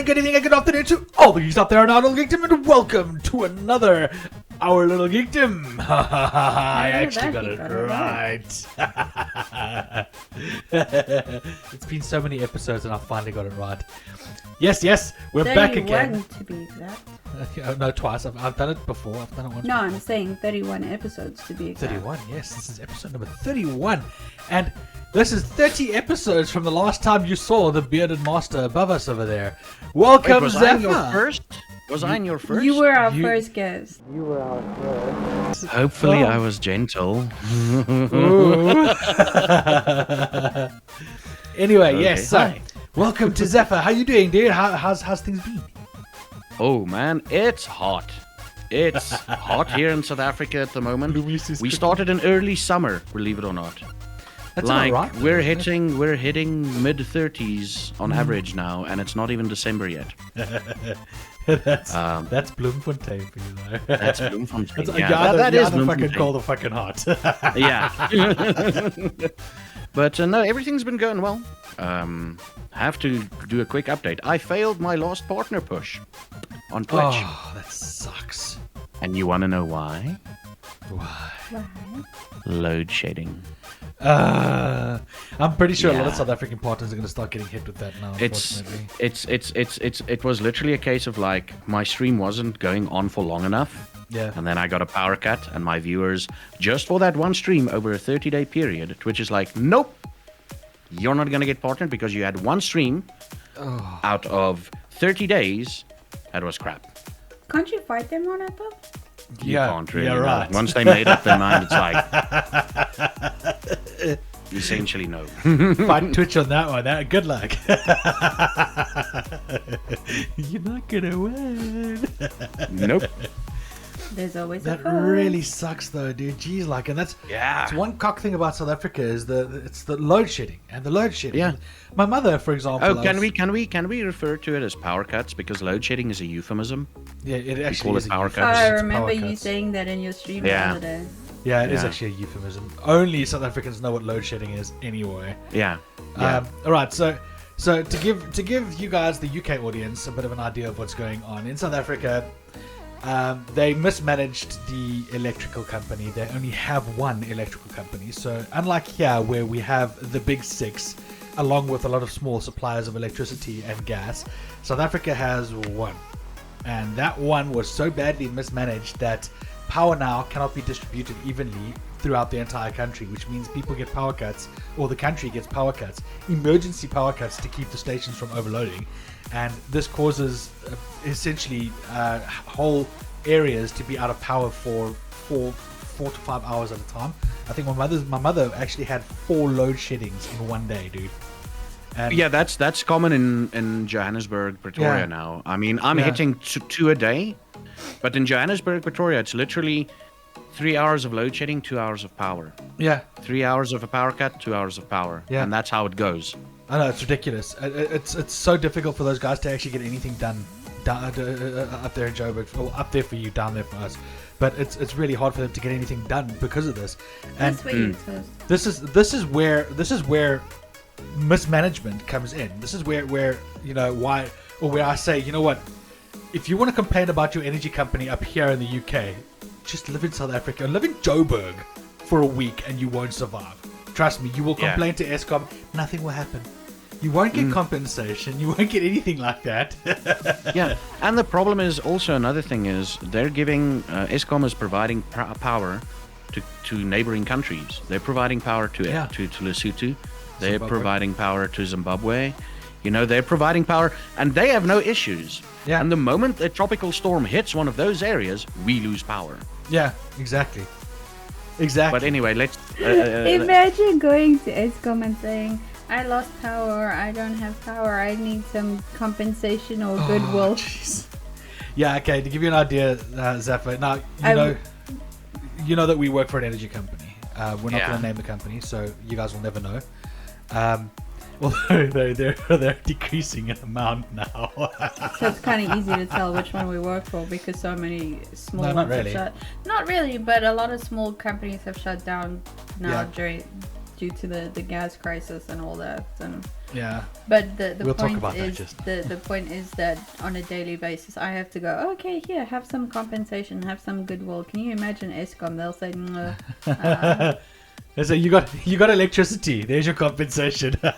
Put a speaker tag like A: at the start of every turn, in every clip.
A: morning, good evening, and good afternoon to all the geeks out there on Our Little Geekdom, and welcome to another Our Little Geekdom. I actually got it right. It's been so many episodes, and I finally got it right. Yes, we're back again.
B: 31 to be exact.
A: No, twice. I've done it before. I've done it once.
B: No,
A: before.
B: I'm saying 31 episodes to be exact.
A: 31, yes. This is episode number 31. And this is 30 episodes from the last time you saw the bearded master above us over there. Welcome,
C: Wait, was
A: Zephyr.
C: I in your first? Was I in your first?
B: You were our first guest.
C: Hopefully I was gentle.
A: Anyway,
C: Okay,
A: yes. So,
C: hi.
A: welcome to Zephyr. How you doing, dude? How's things been?
C: Oh man, it's hot. It's hot here in South Africa at the moment. We started in early summer, believe it or not.
A: That's
C: Like
A: all right.
C: we're hitting mid-30s on average now, and it's not even December yet.
A: That's Bloemfontein for you, though.
C: That's Bloemfontein.
A: That's,
C: Yeah, that is
A: fucking
C: Bloemfontein.
A: cold or fucking hot.
C: Yeah. But no, everything's been going well. Have to do a quick update. I failed my last partner push on Twitch.
A: Oh, that sucks.
C: And you want to know why?
A: Why?
C: Load shedding.
A: I'm pretty sure a lot of
C: Yeah.
A: South African partners are going to start getting hit with that now. Unfortunately,
C: It was literally a case of like my stream wasn't going on for long enough.
A: yeah.
C: And then I got a power cut, and my viewers, just for that one stream over a 30-day period, Twitch is like, nope, you're not going to get partnered because you had one stream out of 30 days that was crap.
B: Can't you fight them on it though?
C: You
A: Yeah,
C: can't really.
A: yeah,
C: no.
A: right.
C: Once they made up their mind, it's like, essentially no.
A: Fight Twitch on that one. Good luck. You're not gonna win.
C: Nope.
B: There's always a
A: That
B: fight.
A: really sucks, though, dude. Jeez, like, and that's
C: Yeah.
A: one cock thing about South Africa is it's the load shedding and the load shedding.
C: Yeah.
A: My mother, for example.
C: Oh, can we refer to it as power cuts, because load shedding is a euphemism?
A: Yeah, it actually
C: call
A: is
C: it
A: a
C: power
A: euphemism.
C: cuts.
B: I
A: It's
B: remember
A: power
B: you
A: cuts.
B: saying that in your stream
C: Yeah.
B: the other day.
A: Yeah, it is
C: Yeah.
A: actually a euphemism. Only South Africans know what load shedding is, anyway.
C: Yeah.
A: All right, so to give you guys, the UK audience, a bit of an idea of what's going on in South Africa, they mismanaged the electrical company. They only have one electrical company. So unlike here, where we have the big six, along with a lot of small suppliers of electricity and gas, South Africa has one, and that one was so badly mismanaged that power now cannot be distributed evenly throughout the entire country, which means people get power cuts, or the country gets power cuts, emergency power cuts to keep the stations from overloading. And this causes essentially whole areas to be out of power for 4 to 5 hours at a time. I think my mother actually had 4 load sheddings in one day, dude. And
C: Yeah, that's common in Johannesburg, Pretoria
A: Yeah.
C: now. I mean, I'm
A: Yeah.
C: hitting two a day, but in Johannesburg, Pretoria, it's literally 3 hours of load shedding, 2 hours of power.
A: yeah,
C: 3 hours of a power cut, 2 hours of power.
A: Yeah.
C: And that's how it goes.
A: I know, it's ridiculous. It's so difficult for those guys to actually get anything done up there in Joburg, or up there for you, down there for us. But it's really hard for them to get anything done because of this. And
B: That's where you toast.
A: this is where mismanagement comes in. This is where you know why, or where I say, you know what, if you want to complain about your energy company up here in the UK, just live in South Africa, live in Joburg for a week, and you won't survive. Trust me, you will
C: Yeah.
A: complain to Eskom, nothing will happen. You won't get compensation. You won't get anything like that.
C: Yeah, and the problem is also another thing is they're giving Eskom is providing power to neighboring countries. They're providing power to
A: Yeah.
C: to Lesotho. They're
A: Zimbabwe.
C: providing power to Zimbabwe. You know, they're providing power, and they have no issues.
A: Yeah.
C: And the moment a tropical storm hits one of those areas, we lose power.
A: Yeah, exactly.
C: But anyway, let's.
B: Imagine going to ESCOM and saying, I lost power, I don't have power, I need some compensation or goodwill.
A: Jeez. Yeah, okay. To give you an idea, Zephyr. Now
B: I
A: you know that we work for an energy company. We're not
C: Yeah.
A: going to name the company, so you guys will never know. Although they're decreasing in amount now.
B: So it's kind of easy to tell which one we work for because so many small
A: No, not
B: ones
A: really.
B: have shut. Not really, but a lot of small companies have shut down now
A: Yeah.
B: due to the gas crisis and all that. And
A: Yeah.
B: But the
A: We'll talk
B: point
A: about that
B: is
A: just-
B: the point is that on a daily basis I have to go, okay, here, have some compensation, have some goodwill. Can you imagine ESCOM? They'll say,
A: So you got electricity. There's your compensation.
C: No,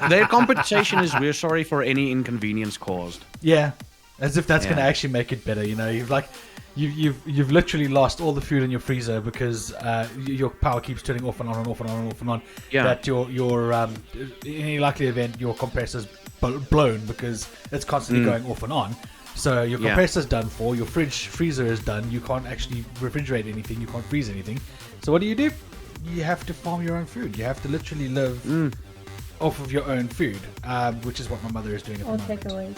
C: their compensation is we're sorry for any inconvenience caused.
A: Yeah, as if that's
C: Yeah.
A: going to actually make it better. You've literally lost all the food in your freezer because your power keeps turning off and on and off and on and off and on.
C: Yeah.
A: That your in any likely event your compressor's blown because it's constantly going off and on. So your
C: Yeah.
A: compressor's done for. Your freezer is done. You can't actually refrigerate anything. You can't freeze anything. So what do? You have to farm your own food. You have to literally live off of your own food, which is what my mother is doing at
B: or
A: the moment.
B: takeaways.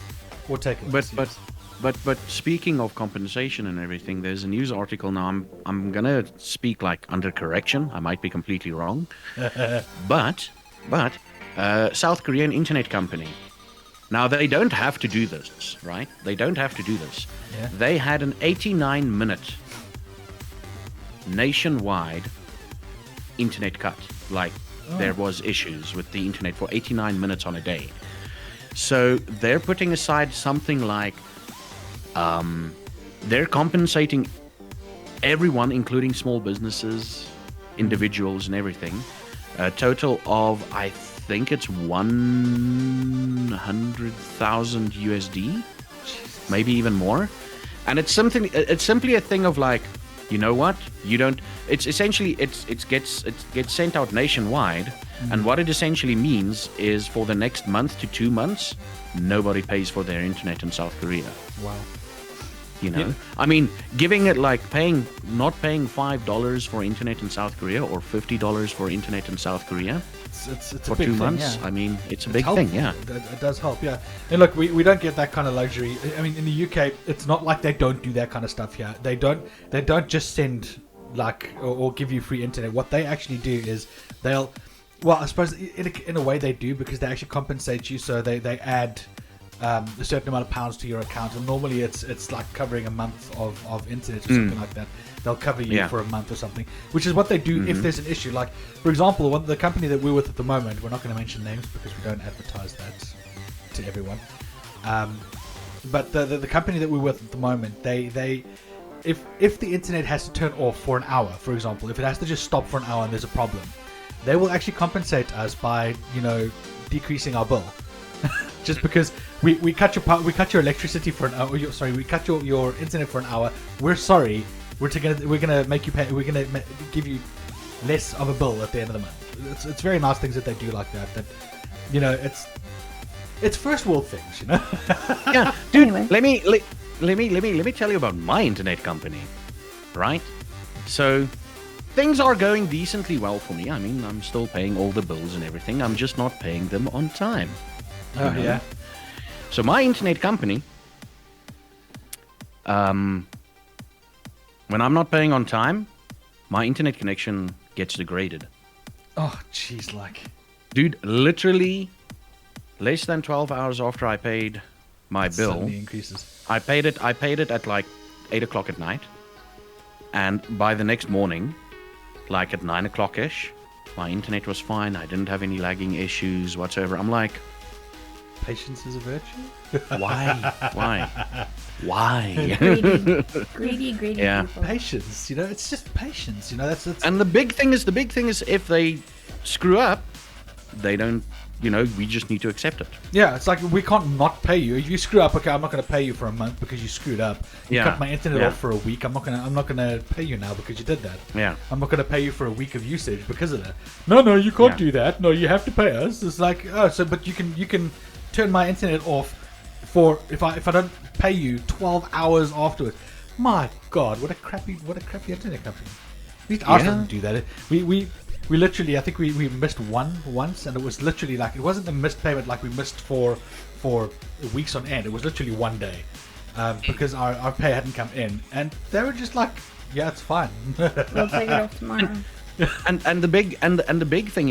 A: Or takeaways.
C: But speaking of compensation and everything, there's a news article now. I'm gonna speak like under correction. I might be completely wrong, but South Korean internet company. Now they don't have to do this, right? They don't have to do this.
A: Yeah.
C: They had an 89-minute nationwide internet cut. Like there was issues with the internet for 89 minutes on a day. So they're putting aside something like they're compensating everyone, including small businesses, individuals, and everything. A total of, I think it's 100,000 USD, maybe even more. And it's simply a thing of like, you know what? You don't. It's essentially it gets sent out nationwide, and what it essentially means is for the next month to 2 months, nobody pays for their internet in South Korea.
A: Wow.
C: You know,
A: Yeah.
C: I mean, giving it like not paying $5 for internet in South Korea or $50 for internet in South Korea
A: It's
C: for
A: a big
C: 2
A: thing,
C: months.
A: yeah.
C: I mean, it's a
A: It's
C: big
A: helpful.
C: thing, yeah.
A: It does help, yeah. And look, we don't get that kind of luxury. I mean, in the UK, it's not like they don't do that kind of stuff here. They don't just send like or give you free internet. What they actually do is well, I suppose in a way they do because they actually compensate you. So they add a certain amount of pounds to your account, and normally it's like covering a month of internet or something like that. They'll cover you
C: Yeah.
A: for a month or something, which is what they do if there's an issue. Like, for example, the company that we're with at the moment, we're not going to mention names because we don't advertise that to everyone. But the company that we're with at the moment, they if the internet has to turn off for an hour, for example, if it has to just stop for an hour and there's a problem, they will actually compensate us by decreasing our bill. Just because we cut your electricity for an hour. We cut your internet for an hour. We're sorry. We're gonna make you pay. We're gonna give you less of a bill at the end of the month. It's very nice things that they do like that. That it's first world things.
C: Yeah, dude.
B: Anyway.
C: Let me tell you about my internet company, right? So things are going decently well for me. I mean, I'm still paying all the bills and everything. I'm just not paying them on time.
A: Oh yeah.
C: So my internet company, when I'm not paying on time, my internet connection gets degraded.
A: Oh jeez, like.
C: Dude, literally less than 12 hours after I paid my bill,
A: Suddenly increases.
C: I paid it at like 8 o'clock at night. And by the next morning, like at 9 o'clock-ish, my internet was fine. I didn't have any lagging issues whatsoever. I'm like,
A: Patience is a virtue.
C: why? Why?
B: Greedy
C: Yeah.
B: people.
A: Patience, it's just patience. That's
C: And the big thing is if they screw up, they don't, we just need to accept it.
A: yeah. It's like we can't not pay you. If you screw up, okay, I'm not going to pay you for a month because you screwed up. You
C: Yeah.
A: cut my internet
C: Yeah.
A: off for a week. I'm not gonna pay you now because you did that.
C: Yeah.
A: I'm not gonna pay you for a week of usage because of that. No, you can't
C: Yeah.
A: do that. No, you have to pay us. It's like but you can turn my internet off for if I don't pay you 12 hours afterwards. My God, what a crappy internet company. At least ours
C: Yeah.
A: doesn't do that. We literally, I think we missed once, and it was literally like it wasn't a missed payment like we missed for weeks on end. It was literally one day because our pay hadn't come in, and they were just like, yeah, it's fine.
B: We'll take it off tomorrow.
C: And the big thing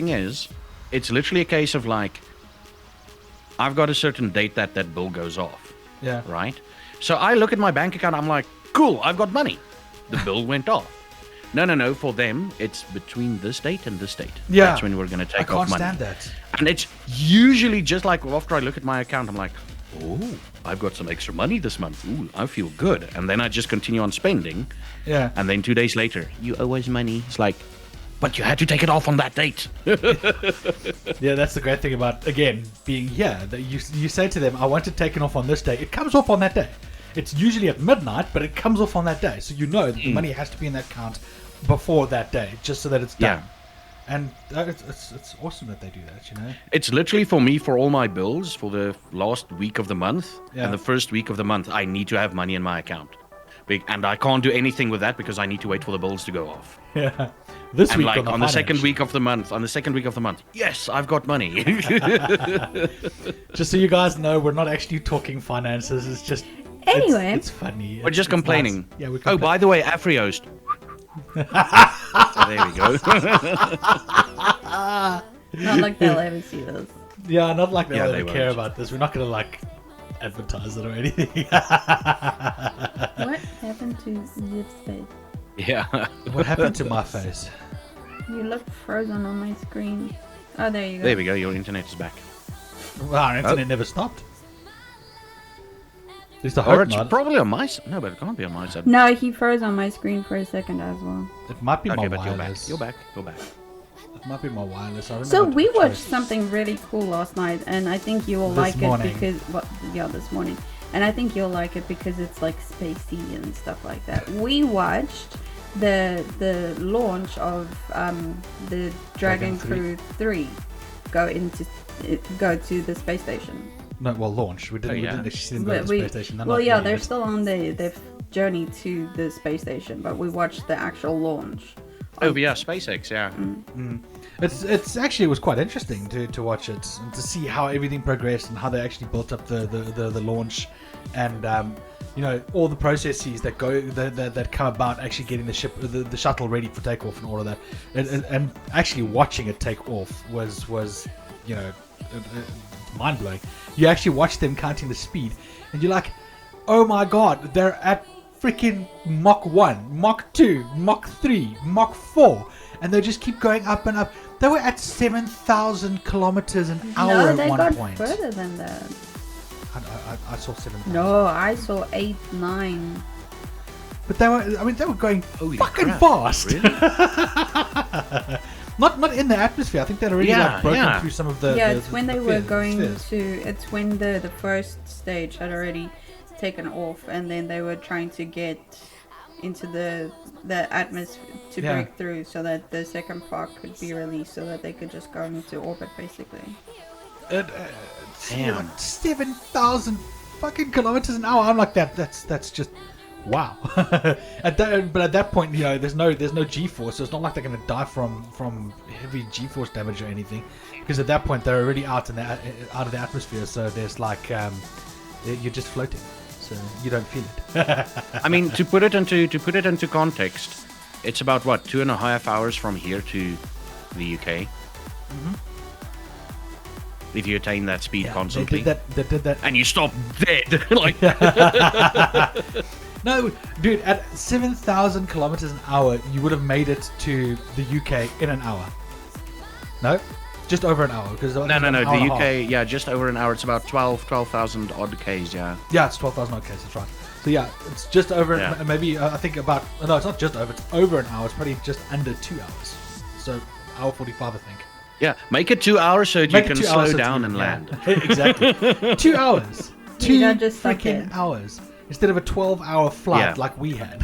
C: is, it's literally a case of like, I've got a certain date that bill goes off,
A: Yeah.
C: right? So I look at my bank account, I'm like, cool, I've got money. The bill went off. No. For them, it's between this date and this date.
A: Yeah.
C: That's when we're going to
A: I
C: take off
A: can't
C: money.
A: stand that.
C: And it's usually just like after I look at my account, I'm like, oh, I've got some extra money this month. Ooh, I feel good. And then I just continue on spending.
A: Yeah.
C: And then 2 days later, you owe us money. It's like, but you had to take it off on that date.
A: Yeah, that's the great thing about, again, being here. That you say to them, I want it taken off on this day. It comes off on that day. It's usually at midnight, but it comes off on that day. So you know that the money has to be in that account before that day, just so that it's done.
C: Yeah.
A: And it's awesome that they do that, you know?
C: It's literally for me, for all my bills, for the last week of the month and the first week of the month, I need to have money in my account. And I can't do anything with that because I need to wait for the bills to go off.
A: Yeah. This
C: and
A: week
C: like
A: on the
C: second week of the month, yes, I've got money.
A: Just so you guys know, we're not actually talking finances. It's just
B: Anyway.
A: it's funny.
C: We're just complaining.
A: Nice. Yeah, we're
C: Oh, by the way, Afriost. So there we go.
B: Not like they'll ever see this.
A: Yeah, not like they
C: they
A: care
C: won't.
A: about this. We're not gonna like advertise it or anything.
B: What happened to Zip's face?
C: Yeah.
A: What happened to my face?
B: You look frozen on my screen. Oh, there you go.
C: There we go. Your internet is back.
A: Well, our internet never stopped. At least I
C: Or
A: hope
C: it's
A: not.
C: probably on my side. No, but it can't be on my side.
B: No, he froze on my screen for a second as well.
A: It might be
C: Okay,
A: my
C: but you're back.
A: wireless.
C: You're back. You're back.
A: It might be my wireless. I don't know
B: So
A: what
B: we
A: to
B: watched
A: choose.
B: something really cool last night, and I think you will
A: This
B: like
A: morning.
B: it because this morning, and I think you'll like it because it's like spacey and stuff like that. We watched the launch of the Dragon
A: Dragon 3.
B: Crew 3 go to the space station.
A: No, well, launch. We didn't.
C: Oh,
A: We
C: yeah.
A: didn't actually see them go to
B: But
A: the space station. They're not
B: they're
A: there yet.
B: still on their journey to the space station, but we watched the actual launch.
C: Oh, yeah, SpaceX, yeah.
A: It's actually, it was quite interesting to watch it and to see how everything progressed and how they actually built up the launch, and you know, all the processes that go that come about actually getting the shuttle ready for takeoff and all of that, and actually watching it take off was you know, mind blowing. You actually watch them counting the speed, and you're like, oh my god, they're at freaking Mach 1, Mach 2, Mach 3, Mach 4, and they just keep going up and up. They were at 7,000 kilometers an hour
B: No,
A: at
B: they
A: one
B: got
A: point.
B: further than that.
A: I saw 7,000.
B: No, I saw 8, 9.
A: But they were going
C: Holy
A: fucking
C: crap,
A: fast.
C: really?
A: Not in the atmosphere. I think they'd already
C: Yeah,
A: like broken
C: yeah.
A: through some of the.
B: Yeah,
A: the-
B: it's when
A: the
B: they were
A: spheres-
B: going
A: spheres.
B: to. It's when the first stage had already taken off, and then they were trying to get into the atmosphere to
A: Yeah.
B: break through, so that the second part could be released, so that they could just go into orbit, basically.
C: Damn.
A: 7,000 fucking kilometers an hour. I'm like that's just wow. But at that point, you know, there's no G-force, so it's not like they're gonna die from heavy G-force damage or anything, because at that point they're already out of the atmosphere. So there's like you're just floating, so you don't feel it.
C: I mean, to put it into context, it's about what, 2.5 hours from here to the UK. If you attain that speed constantly,
A: They did that.
C: and you stop dead, like
A: No, dude, at 7,000 kilometers an hour, you would have made it to the UK in an hour. No? Just over an hour. Because
C: no, the UK, yeah, just over an hour. It's about 12,000 odd Ks, yeah.
A: Yeah, it's 12,000 odd Ks, that's right. So yeah, it's just over,
C: Yeah.
A: maybe, I think about, no, it's not just over, it's over an hour. It's probably just under 2 hours. So, hour 45, I think.
C: Yeah, make it 2 hours so that you
A: Make it
C: can
A: 2
C: slow
A: hours so
C: down
A: you-
C: and
A: yeah.
C: land.
A: Exactly. 2 hours.
B: You
A: 2
B: don't just suck
A: freaking
B: it.
A: hours. Instead of a 12-hour flight
C: Yeah.
A: like we had.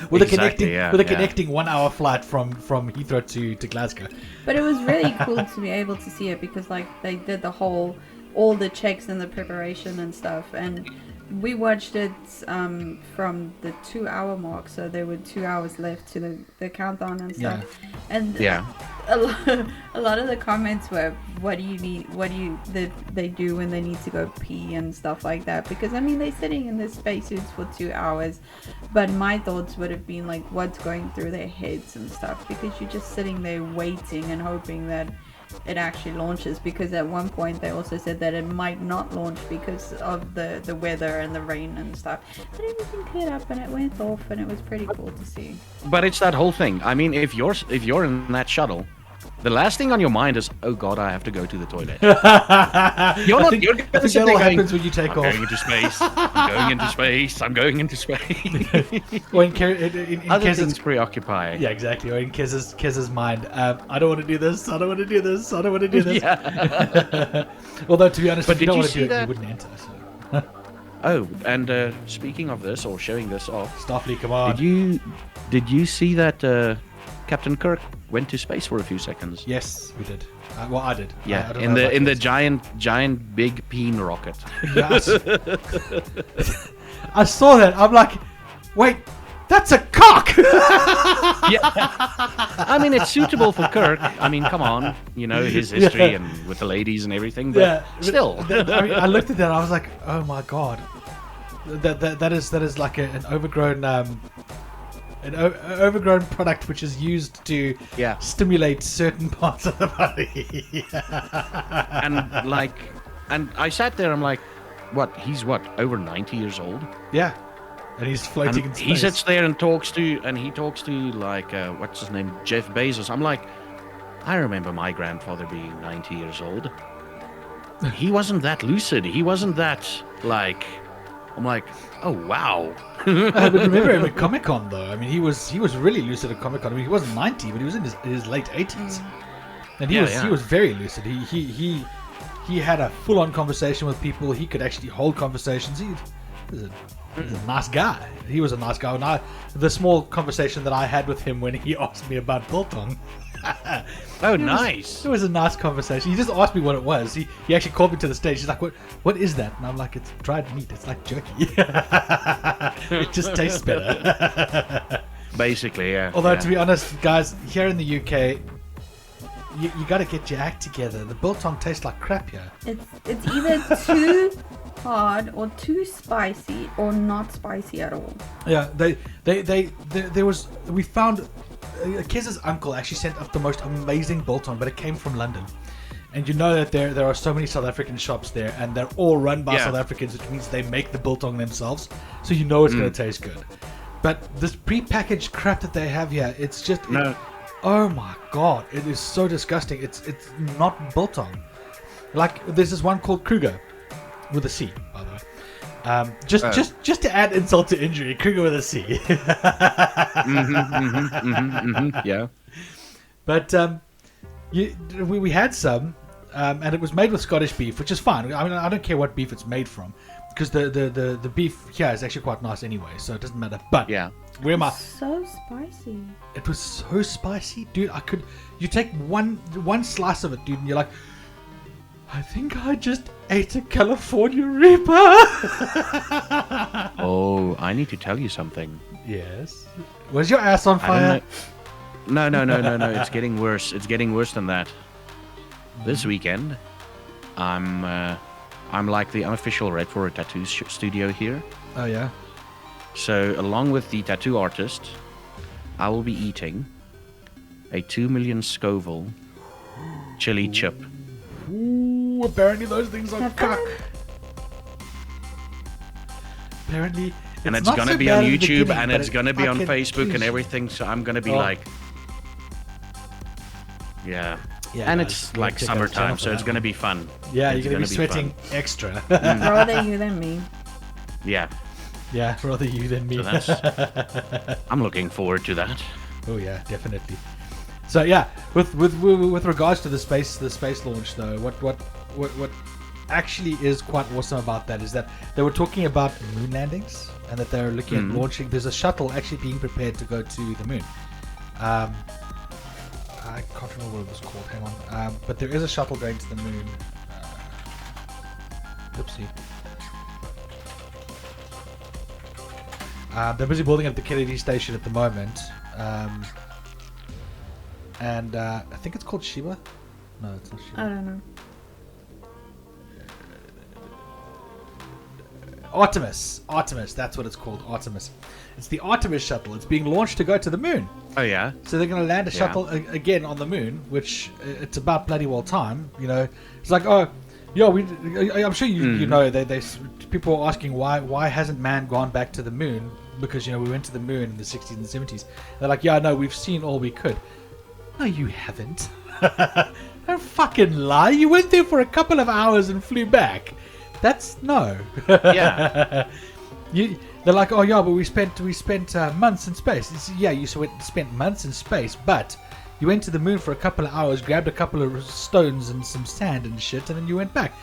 A: With
C: Exactly,
A: a connecting 1 hour flight from Heathrow to Glasgow.
B: But it was really cool to be able to see it, because like they did all the checks and the preparation and stuff, and we watched it from the 2 hour mark, so there were 2 hours left to the countdown and stuff. And
C: Yeah.
B: a lot of the comments were, what they do when they need to go pee and stuff like that, because I mean, they're sitting in their spacesuits for 2 hours, but my thoughts would have been like, what's going through their heads and stuff, because you're just sitting there waiting and hoping that it actually launches, because at one point they also said that it might not launch because of the weather and the rain and stuff, but everything cleared up and it went off, and it was pretty cool to see.
C: But it's that whole thing. I mean, if you're in that shuttle the last thing on your mind is, oh God, I have to go to the toilet.
A: You're
C: not.
A: I
C: You're
A: think
C: gonna sit
A: that
C: there
A: all
C: going,
A: happens when you take
C: I'm
A: off.
C: going into space. I'm going into space. I'm going into space.
A: Or in
C: Other
A: Kez's,
C: things preoccupy.
A: yeah, exactly. Or in Kez's mind, I don't want to do this. I don't want to do this. I don't want to do this.
C: Yeah.
A: Although to be honest,
C: But
A: if you
C: did
A: don't
C: you
A: want to
C: see
A: do it,
C: that?
A: you wouldn't enter. So.
C: Oh, and speaking of this, or showing this off,
A: Starfleet, come on.
C: did you see that Captain Kirk went to space for a few seconds?
A: Yes, we did. Well, I did.
C: Yeah,
A: I don't
C: in
A: know
C: the
A: about
C: giant big peen rocket.
A: Yes. I saw that. I'm like, wait, that's a cock.
C: Yeah, I mean it's suitable for Kirk. I mean, come on, you know his history
A: Yeah.
C: and with the ladies and everything. But
A: Yeah,
C: still,
A: I mean, I looked at that. I was like, oh my god, that is like an overgrown overgrown product which is used to
C: Yeah.
A: stimulate certain parts of the body.
C: and I sat there. I'm like, what? He's what? Over 90 years old.
A: Yeah, and he's floating in
C: And
A: space.
C: he sits there and talks to like what's his name, Jeff Bezos. I'm like, I remember my grandfather being 90 years old. He wasn't that lucid. He wasn't that like. I'm like, oh wow.
A: But remember him at Comic Con though. I mean, he was really lucid at Comic Con. I mean, he wasn't 90, but he was in his late 80s, and he was very lucid. He had a full on conversation with people. He could actually hold conversations. He was a nice guy. He was a nice guy. And the small conversation that I had with him when he asked me about biltong.
C: Oh, nice.
A: It was a nice conversation. He just asked me what it was. He actually called me to the stage. He's like, what is that? And I'm like, it's dried meat. It's like jerky. It just tastes better.
C: Basically, yeah.
A: Although, to be honest, guys, here in the UK, you got to get your act together. The biltong tastes like crap here.
B: It's either too hard or too spicy or not spicy at all.
A: Yeah, we found Kez's uncle actually sent up the most amazing biltong, but it came from London. And you know that there are so many South African shops there, and they're all run by South Africans, which means they make the biltong themselves, so you know it's going to taste good. But this pre-packaged crap that they have here, it's just oh my god, it is so disgusting. It's not biltong. Like there's this one called Kruger with a C, by the way. Just to add insult to injury, Kruger with a C.
C: Yeah.
A: But we had some, and it was made with Scottish beef, which is fine. I mean, I don't care what beef it's made from, because the beef here is actually quite nice anyway, so it doesn't matter. But
C: Yeah.
A: where am I?
B: So spicy.
A: It was so spicy, dude. You take one slice of it, dude, and you're like, I think I just ate a California Reaper.
C: Oh, I need to tell you something.
A: Yes. Was your ass on
C: I
A: fire?
C: don't know. No. It's getting worse. It's getting worse than that. This weekend, I'm like the unofficial rep for a tattoo studio here.
A: Oh yeah.
C: So along with the tattoo artist, I will be eating a 2 million Scoville chili chip.
A: Ooh, apparently those things are
B: Have
A: cock.
B: fun.
A: Apparently,
C: And it's
A: not
C: gonna
A: so
C: be
A: bad
C: on
A: at the
C: YouTube
A: beginning,
C: and
A: but
C: it's gonna be on
A: fucking
C: Facebook and
A: juicy.
C: everything. So I'm gonna be
A: Oh.
C: like, yeah.
A: Yeah,
C: And
A: guys,
C: it's
A: go
C: like
A: check out the
C: summertime,
A: channel
C: so
A: for
C: it's
A: that
C: gonna
A: one.
C: be fun.
A: Yeah,
C: It's
A: you're gonna be
C: fun.
A: sweating extra.
B: Rather you than me.
C: Yeah.
A: Yeah, rather you than me.
C: So that's. I'm looking forward to that.
A: Oh yeah, definitely. So yeah, with regards to the space launch though, what actually is quite awesome about that is that they were talking about moon landings and that they're looking at launching. There's a shuttle actually being prepared to go to the moon. I can't remember what it was called. Hang on. But there is a shuttle going to the moon. Oopsie. They're busy building up the Kennedy station at the moment. And I think it's called Shiba. No, it's not Shiba.
B: I don't know.
A: Artemis, that's what it's called, Artemis. It's the Artemis shuttle. It's being launched to go to the moon.
C: Oh yeah.
A: So they're going to land a
C: Yeah.
A: shuttle again on the moon, which it's about bloody well time. You know, it's like, oh, yeah, I'm sure you know they people are asking why hasn't man gone back to the moon, because we went to the moon in the 60s and 70s. They're like, yeah, no, we've seen all we could. No, you haven't. Don't fucking lie. You went there for a couple of hours and flew back. That's no.
C: Yeah.
A: They're like, oh yeah, but we spent months in space. Yeah, you spent months in space, but you went to the moon for a couple of hours, grabbed a couple of stones and some sand and shit, and then you went back.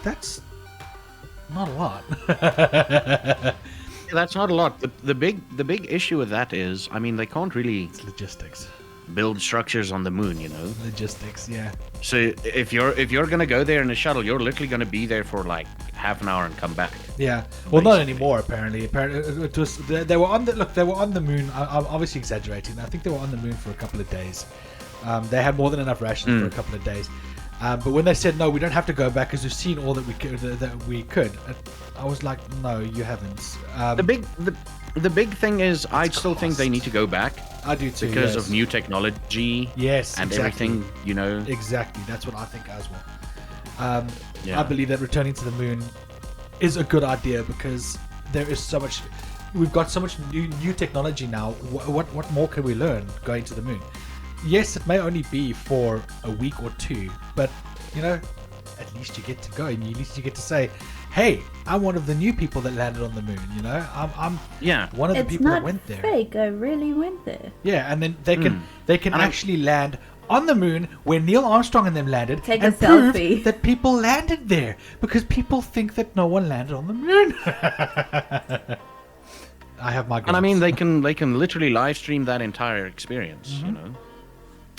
A: That's not a lot.
C: That's not a lot. The big issue with that is, I mean, they can't really
A: It's logistics.
C: build structures on the moon, you know.
A: Logistics, yeah.
C: So if you're gonna go there in a shuttle, you're literally gonna be there for like half an hour and come back.
A: Yeah. Well, not
C: Basically.
A: anymore. Apparently, it was. They were on the look. They were on the moon. I'm obviously exaggerating. I think they were on the moon for a couple of days. They had more than enough rations for a couple of days. But when they said no, we don't have to go back because we've seen all that we could. I was like, no, you haven't.
C: The big thing is, I still think they need to go back
A: I do too.
C: because
A: yes.
C: of new technology.
A: Yes,
C: and
A: exactly.
C: everything, you know.
A: Exactly. That's what I think as well.
C: Yeah.
A: I believe that returning to the moon is a good idea because there is so much. We've got so much new technology now. What more can we learn going to the moon? Yes, it may only be for a week or two, but you know, at least you get to go, and at least you get to say, "Hey, I'm one of the new people that landed on the moon." You know, I'm
C: Yeah.
A: one of the
B: It's
A: people
B: not
A: that went there.
B: fake. I really went there.
A: Yeah, and then they can
C: And
A: actually land on the moon where Neil Armstrong and them landed
B: Take a
A: and prove
B: selfie.
A: that people landed there because people think that no one landed on the moon. I have my gripes.
C: And I mean, they can literally live stream that entire experience, you know.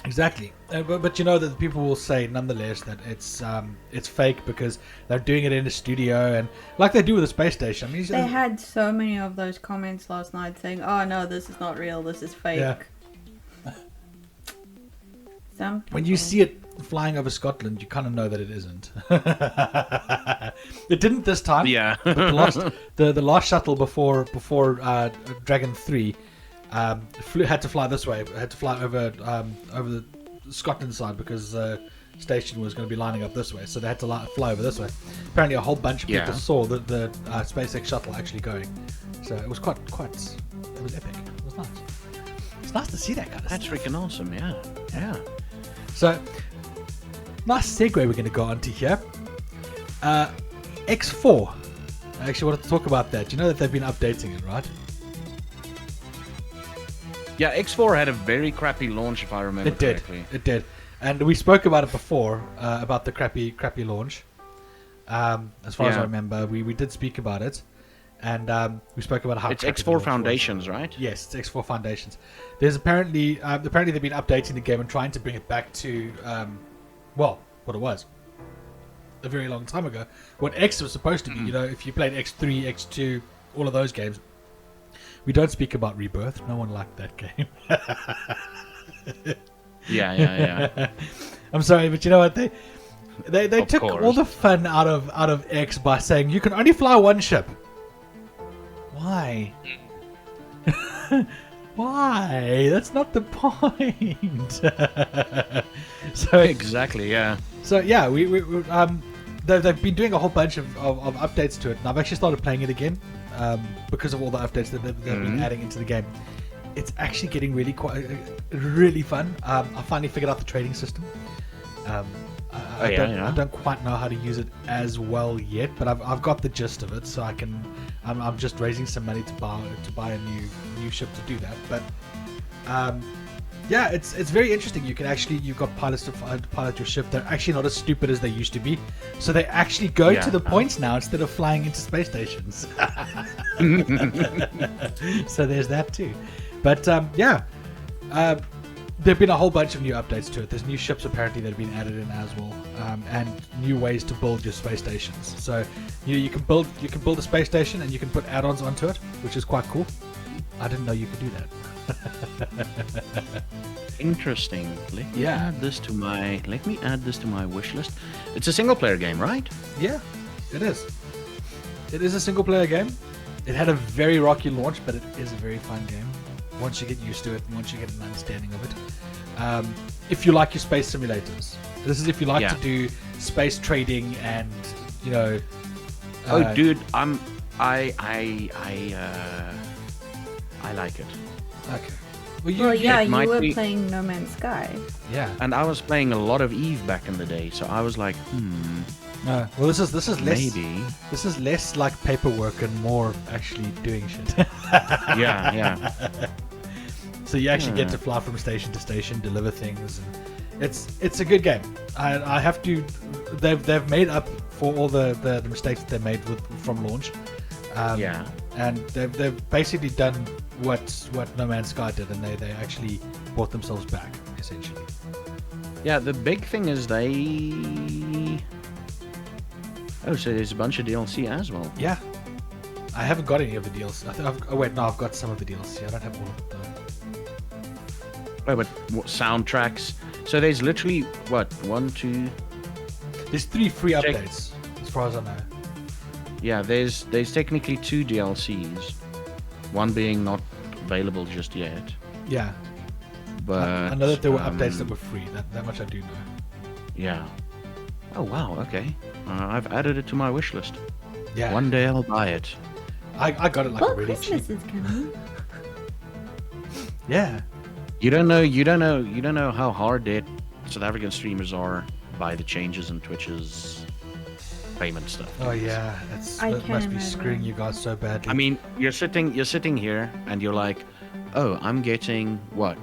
A: Exactly, but you know that people will say nonetheless that it's fake because they're doing it in a studio and like they do with the space station. I mean,
B: They had so many of those comments last night saying, "Oh no, this is not real. This is fake."
A: Yeah.
B: Some
A: When you
B: people-
A: see it flying over Scotland, you kind of know that it isn't. It didn't this time.
C: Yeah.
A: The last shuttle before Dragon 3 had to fly this way. Had to fly over the Scotland side because station was going to be lining up this way, so they had to fly over this way. Apparently, a whole bunch of people saw the SpaceX shuttle actually going, so it was quite. It was epic. It was nice. It's nice to see that kind of
C: That's
A: stuff.
C: freaking awesome. Yeah. Yeah.
A: So, nice segue we're going to go on to here. X4. I actually wanted to talk about that. You know that they've been updating it, right?
C: Yeah, X4 had a very crappy launch, if I remember
A: It did.
C: correctly.
A: It did. And we spoke about it before, about the crappy launch. As far as I
C: Yeah.
A: remember, we did speak about it. And we spoke about how
C: It's
A: crappy the
C: X4
A: launch was.
C: Foundations, right?
A: Yes, it's X4 Foundations. There's apparently they've been updating the game and trying to bring it back to what it was a very long time ago. What X was supposed to be. You know, if you played X3, X2, all of those games. We don't speak about Rebirth. No one liked that game.
C: Yeah.
A: I'm sorry, but you know what they
C: Of
A: took
C: course.
A: all the fun out of X by saying you can only fly one ship. Why? Why? That's not the point. So
C: Exactly, yeah.
A: so yeah, they've been doing a whole bunch of updates to it, and I've actually started playing it again because of all the updates that they've been adding into the game. It's actually getting really fun. I finally figured out the trading system. I don't quite know how to use it as well yet, but I've got the gist of it, so I'm just raising some money to buy a new ship to do that. But yeah, it's very interesting. You've got pilots to pilot your ship. They're actually not as stupid as they used to be, so they actually go to the points now instead of flying into space stations. So there's that too. But there've been a whole bunch of new updates to it. There's new ships apparently that have been added in as well, and new ways to build your space stations. So you can build a space station and you can put add-ons onto it, which is quite cool. I didn't know you could do that.
C: Interesting. Let me
A: Yeah.
C: add this to my wish list. It's a single player game, right?
A: Yeah, it is. It is a single player game. It had a very rocky launch, but it is a very fun game once you get used to it and once you get an understanding of it. If you like your space simulators, this is if you like to do space trading and
C: Dude, I like it.
A: Okay.
B: Well, yeah, you
C: might
B: were
C: be-
B: playing No Man's Sky.
A: Yeah.
C: And I was playing a lot of Eve back in the day, so I was like,
A: No. Well, this is less.
C: maybe.
A: This is less like paperwork and more actually doing shit.
C: Yeah.
A: So you actually get to fly from station to station, deliver things, and it's a good game. I have to. They've made up for all the mistakes that they made from launch.
C: Yeah.
A: And they've basically done what No Man's Sky did, and they actually brought themselves back essentially.
C: Yeah, the big thing is they... Oh, so there's a bunch of DLC as well.
A: Yeah. I haven't got any of the DLC. I've got some of the DLC. I don't have all of it though.
C: Oh, but soundtracks. So there's literally, what, 1, 2...
A: There's 3 free
C: Check.
A: updates, as far as I know.
C: Yeah, there's technically 2 DLCs. One being not available just yet.
A: Yeah.
C: But
A: I know that there were updates that were free. That much I do know.
C: Yeah. Oh, wow, okay. I've added it to my wish list.
A: Yeah.
C: One day I'll buy it.
A: I got it like
B: Well,
A: really
B: Christmas
A: cheap.
B: is coming.
A: Yeah.
C: You don't know how hard that South African streamers are by the changes in Twitch's payment stuff.
A: Oh yeah.
B: I
A: That
B: can't
A: must be
B: imagine.
A: screwing you guys so badly.
C: I mean, you're sitting here and you're like, oh, I'm getting what,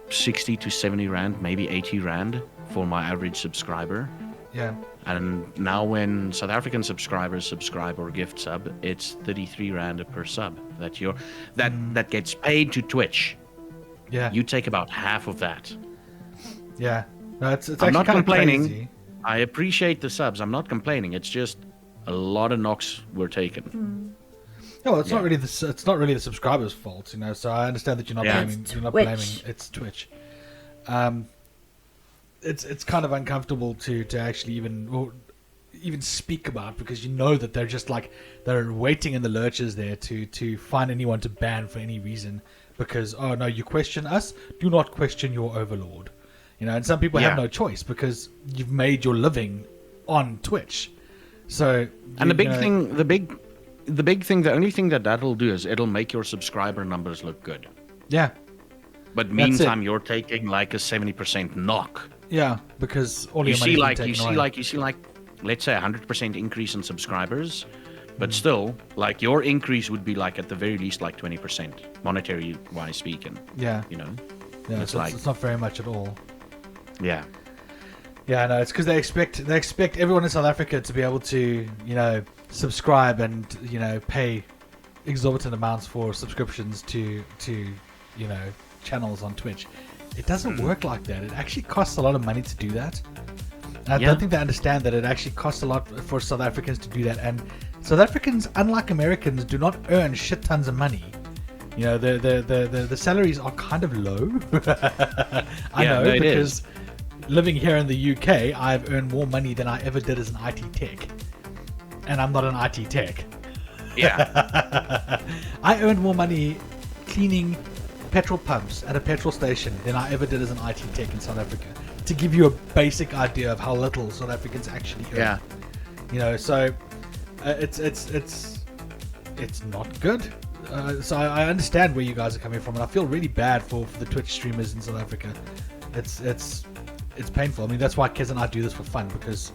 C: 60 to 70 rand, maybe 80 rand for my average subscriber.
A: yeah.
C: And now when South African subscribers subscribe or gift sub, it's 33 rand per sub that gets paid to Twitch.
A: Yeah.
C: You take about half of that.
A: Yeah. No, it's
C: I'm
A: actually
C: not
A: kind of
C: complaining.
A: crazy.
C: I appreciate the subs. I'm not complaining. It's just a lot of knocks were taken.
A: No, it's not
C: Yeah.
A: really the subscribers' fault, you know. So I understand that you're not
C: Yeah.
A: blaming.
B: It's
A: You're not
B: Twitch.
A: blaming. It's Twitch. It's kind of uncomfortable to actually even speak about, because you know that they're just like they're waiting in the lurches there to find anyone to ban for any reason, because oh no, you question us, do not question your overlord, you know. And some people have
C: Yeah.
A: no choice because you've made your living on Twitch. So
C: And the
A: you
C: big
A: know,
C: thing, the only thing that'll do is it'll make your subscriber numbers look good.
A: yeah,
C: But
A: That's
C: meantime,
A: it.
C: you're taking like a 70% knock.
A: yeah, because all
C: You
A: your
C: see,
A: money's been
C: like
A: taken
C: you see,
A: away.
C: like, let's say 100% increase in subscribers, but still, like your increase would be like at the very least like 20%, monetary wise speaking.
A: Yeah,
C: You know?
A: yeah,
C: it's
A: so
C: like-
A: it's not very much at all.
C: Yeah.
A: Yeah, no, it's because they expect everyone in South Africa to be able to, you know, subscribe and, you know, pay exorbitant amounts for subscriptions to you know, channels on Twitch. It doesn't work like that. It actually costs a lot of money to do that. And I
C: Yeah.
A: don't think they understand that it actually costs a lot for South Africans to do that. And South Africans, unlike Americans, do not earn shit tons of money. You know, the salaries are kind of low. I
C: Yeah,
A: know,
C: no, it
A: because living here in the UK, I've earned more money than I ever did as an IT tech. And I'm not an IT tech.
C: Yeah.
A: I earned more money cleaning petrol pumps at a petrol station than I ever did as an IT tech in South Africa. To give you a basic idea of how little South Africans actually earn.
C: Yeah.
A: You know, so it's not good. So I understand where you guys are coming from, and I feel really bad for the Twitch streamers in South Africa. It's painful. I mean, that's why Kez and I do this for fun, because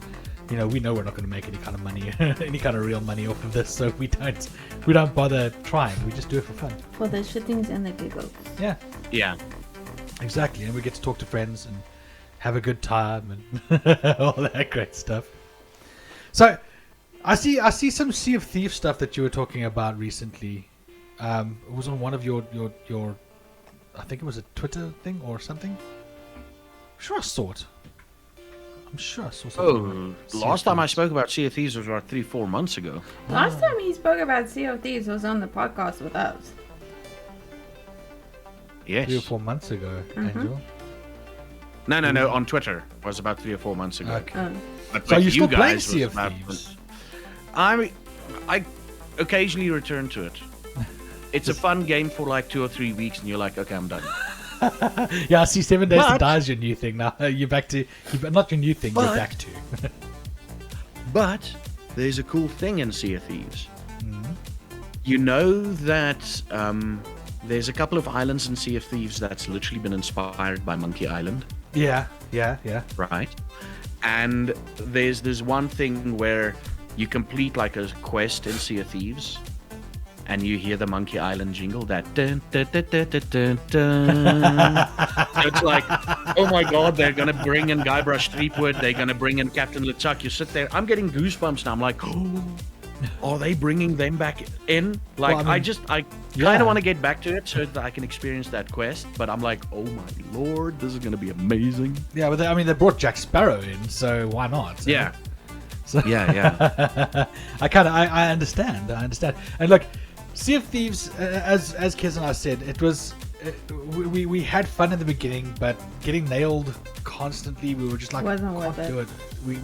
A: you know we know we're not going to make any kind of money, any kind of real money off of this. So we don't bother trying. We just do it for fun.
B: For the shittings and the giggles.
A: Yeah,
C: Yeah.
A: exactly. And we get to talk to friends and have a good time and all that great stuff. So I see some Sea of Thieves stuff that you were talking about recently. It was on one of your I think it was a Twitter thing or something. I'm sure I saw it. I'm sure I saw something.
C: Oh, last time I spoke about Sea of Thieves was about 3-4 months ago.
B: Last time he spoke about Sea of Thieves was on the podcast with us.
C: Yes.
A: 3 or 4 months ago, Angel.
C: No, on Twitter. It was about 3 or 4 months ago.
A: Okay.
C: But
A: So
C: with
A: you still playing
C: guys
A: Sea
C: was
A: of
C: about-
A: Thieves?
C: I occasionally return to it. It's a fun game for like 2 or 3 weeks, and you're like, okay, I'm done.
A: Yeah, I see 7 Days to
C: But-
A: Die is your new thing now. You're back to not your new thing. You're
C: But-
A: back to.
C: But there's a cool thing in Sea of Thieves. You know that there's a couple of islands in Sea of Thieves that's literally been inspired by Monkey Island,
A: Yeah.
C: right? And there's one thing where you complete like a quest in Sea of Thieves, and you hear the Monkey Island jingle, that dun, dun, dun, dun, dun, dun, dun. So it's like, oh my god, they're gonna bring in Guybrush Threepwood, they're gonna bring in Captain LeChuck. You sit there, I'm getting goosebumps now. I'm like, oh, are they bringing them back in? Like,
A: Well, I mean,
C: I kind of want to get back to it so that I can experience that quest, but I'm like, oh my lord, this is gonna be amazing.
A: Yeah, but they brought Jack Sparrow in, so why not? So,
C: Yeah.
A: So,
C: Yeah.
A: I understand. And look, Sea of Thieves, as Kez and I said, it was we had fun in the beginning, but getting nailed constantly, we were just like,
B: Wasn't
A: can't
B: worth it.
A: do it.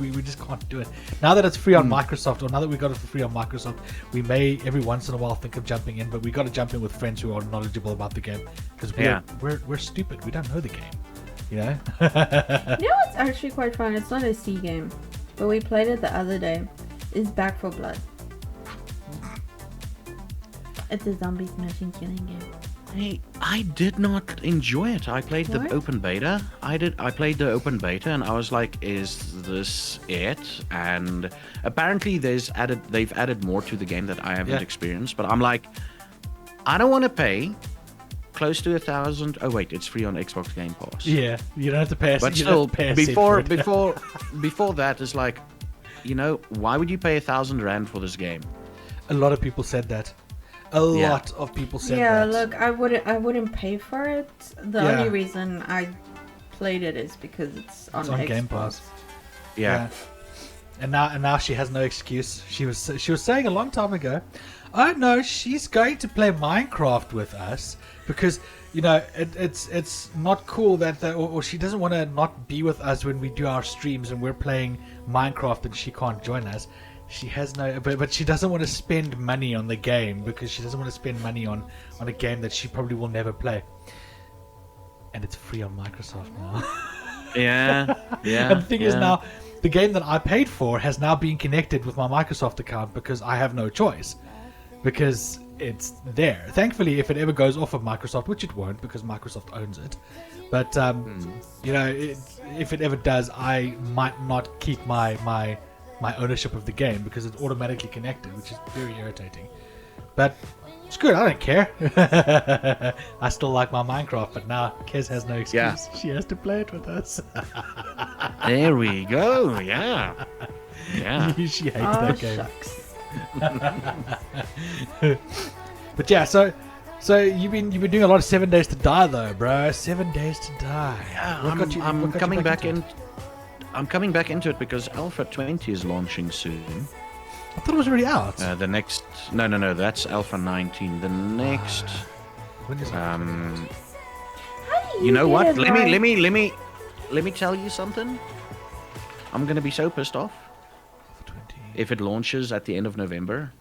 A: We just can't do it. Now that it's free on Microsoft, or now that we got it for free on Microsoft, we may every once in a while think of jumping in, but we got to jump in with friends who are knowledgeable about the game, because we're stupid. We don't know the game, you know.
B: You know what's actually quite fun? It's not a C game, but we played it the other day. Is Back for Blood. It's a zombie smashing killing game.
C: I did not enjoy it. I played the
B: What?
C: open beta. I played the open beta, and I was like, "Is this it?" And apparently, they've added more to the game that I haven't experienced. But I'm like, I don't want to pay close to 1,000. Oh wait, it's free on Xbox Game Pass.
A: Yeah, you don't have to pay.
C: But
A: you
C: still,
A: don't have to pay a cent for it.
C: before that is like, you know, why would you pay 1,000 rand for this game?
A: A lot of people said that. A lot of people said
B: Yeah,
A: that.
B: look, I wouldn't pay for it. The
A: Yeah.
B: only reason I played it is because it's on Xbox.
A: Game Pass.
C: Yeah.
A: And now she has no excuse. She was saying a long time ago, oh no, she's going to play Minecraft with us because you know it's not cool that or she doesn't want to not be with us when we do our streams and we're playing Minecraft and she can't join us. She has no, but she doesn't want to spend money on the game because she doesn't want to spend money on a game that she probably will never play. And it's free on Microsoft now.
C: Yeah.
A: And the thing is now, the game that I paid for has now been connected with my Microsoft account because I have no choice. Because it's there. Thankfully, if it ever goes off of Microsoft, which it won't because Microsoft owns it. But, you know, if it ever does, I might not keep my ownership of the game because it's automatically connected, which is very irritating. But it's good. I don't care. I still like my Minecraft, but now Kez has no excuse.
C: Yeah.
A: She has to play it with us.
C: There we go. Yeah. Yeah.
A: She hates
B: Oh,
A: that game.
B: shucks.
A: But yeah, so you've been doing a lot of 7 Days to Die though, bro. 7 Days to Die.
C: Yeah,
A: What got you-
C: I'm
A: what got you
C: coming back
A: into
C: in.
A: it?
C: I'm coming back into it because Alpha 20 is launching soon.
A: I thought it was already out.
C: The next, no, that's Alpha 19. The next,
A: When is it?
B: How do
C: you know
B: get
C: what?
B: it right?
C: Let me tell you something. I'm gonna be so pissed off
A: 20.
C: if it launches at the end of November,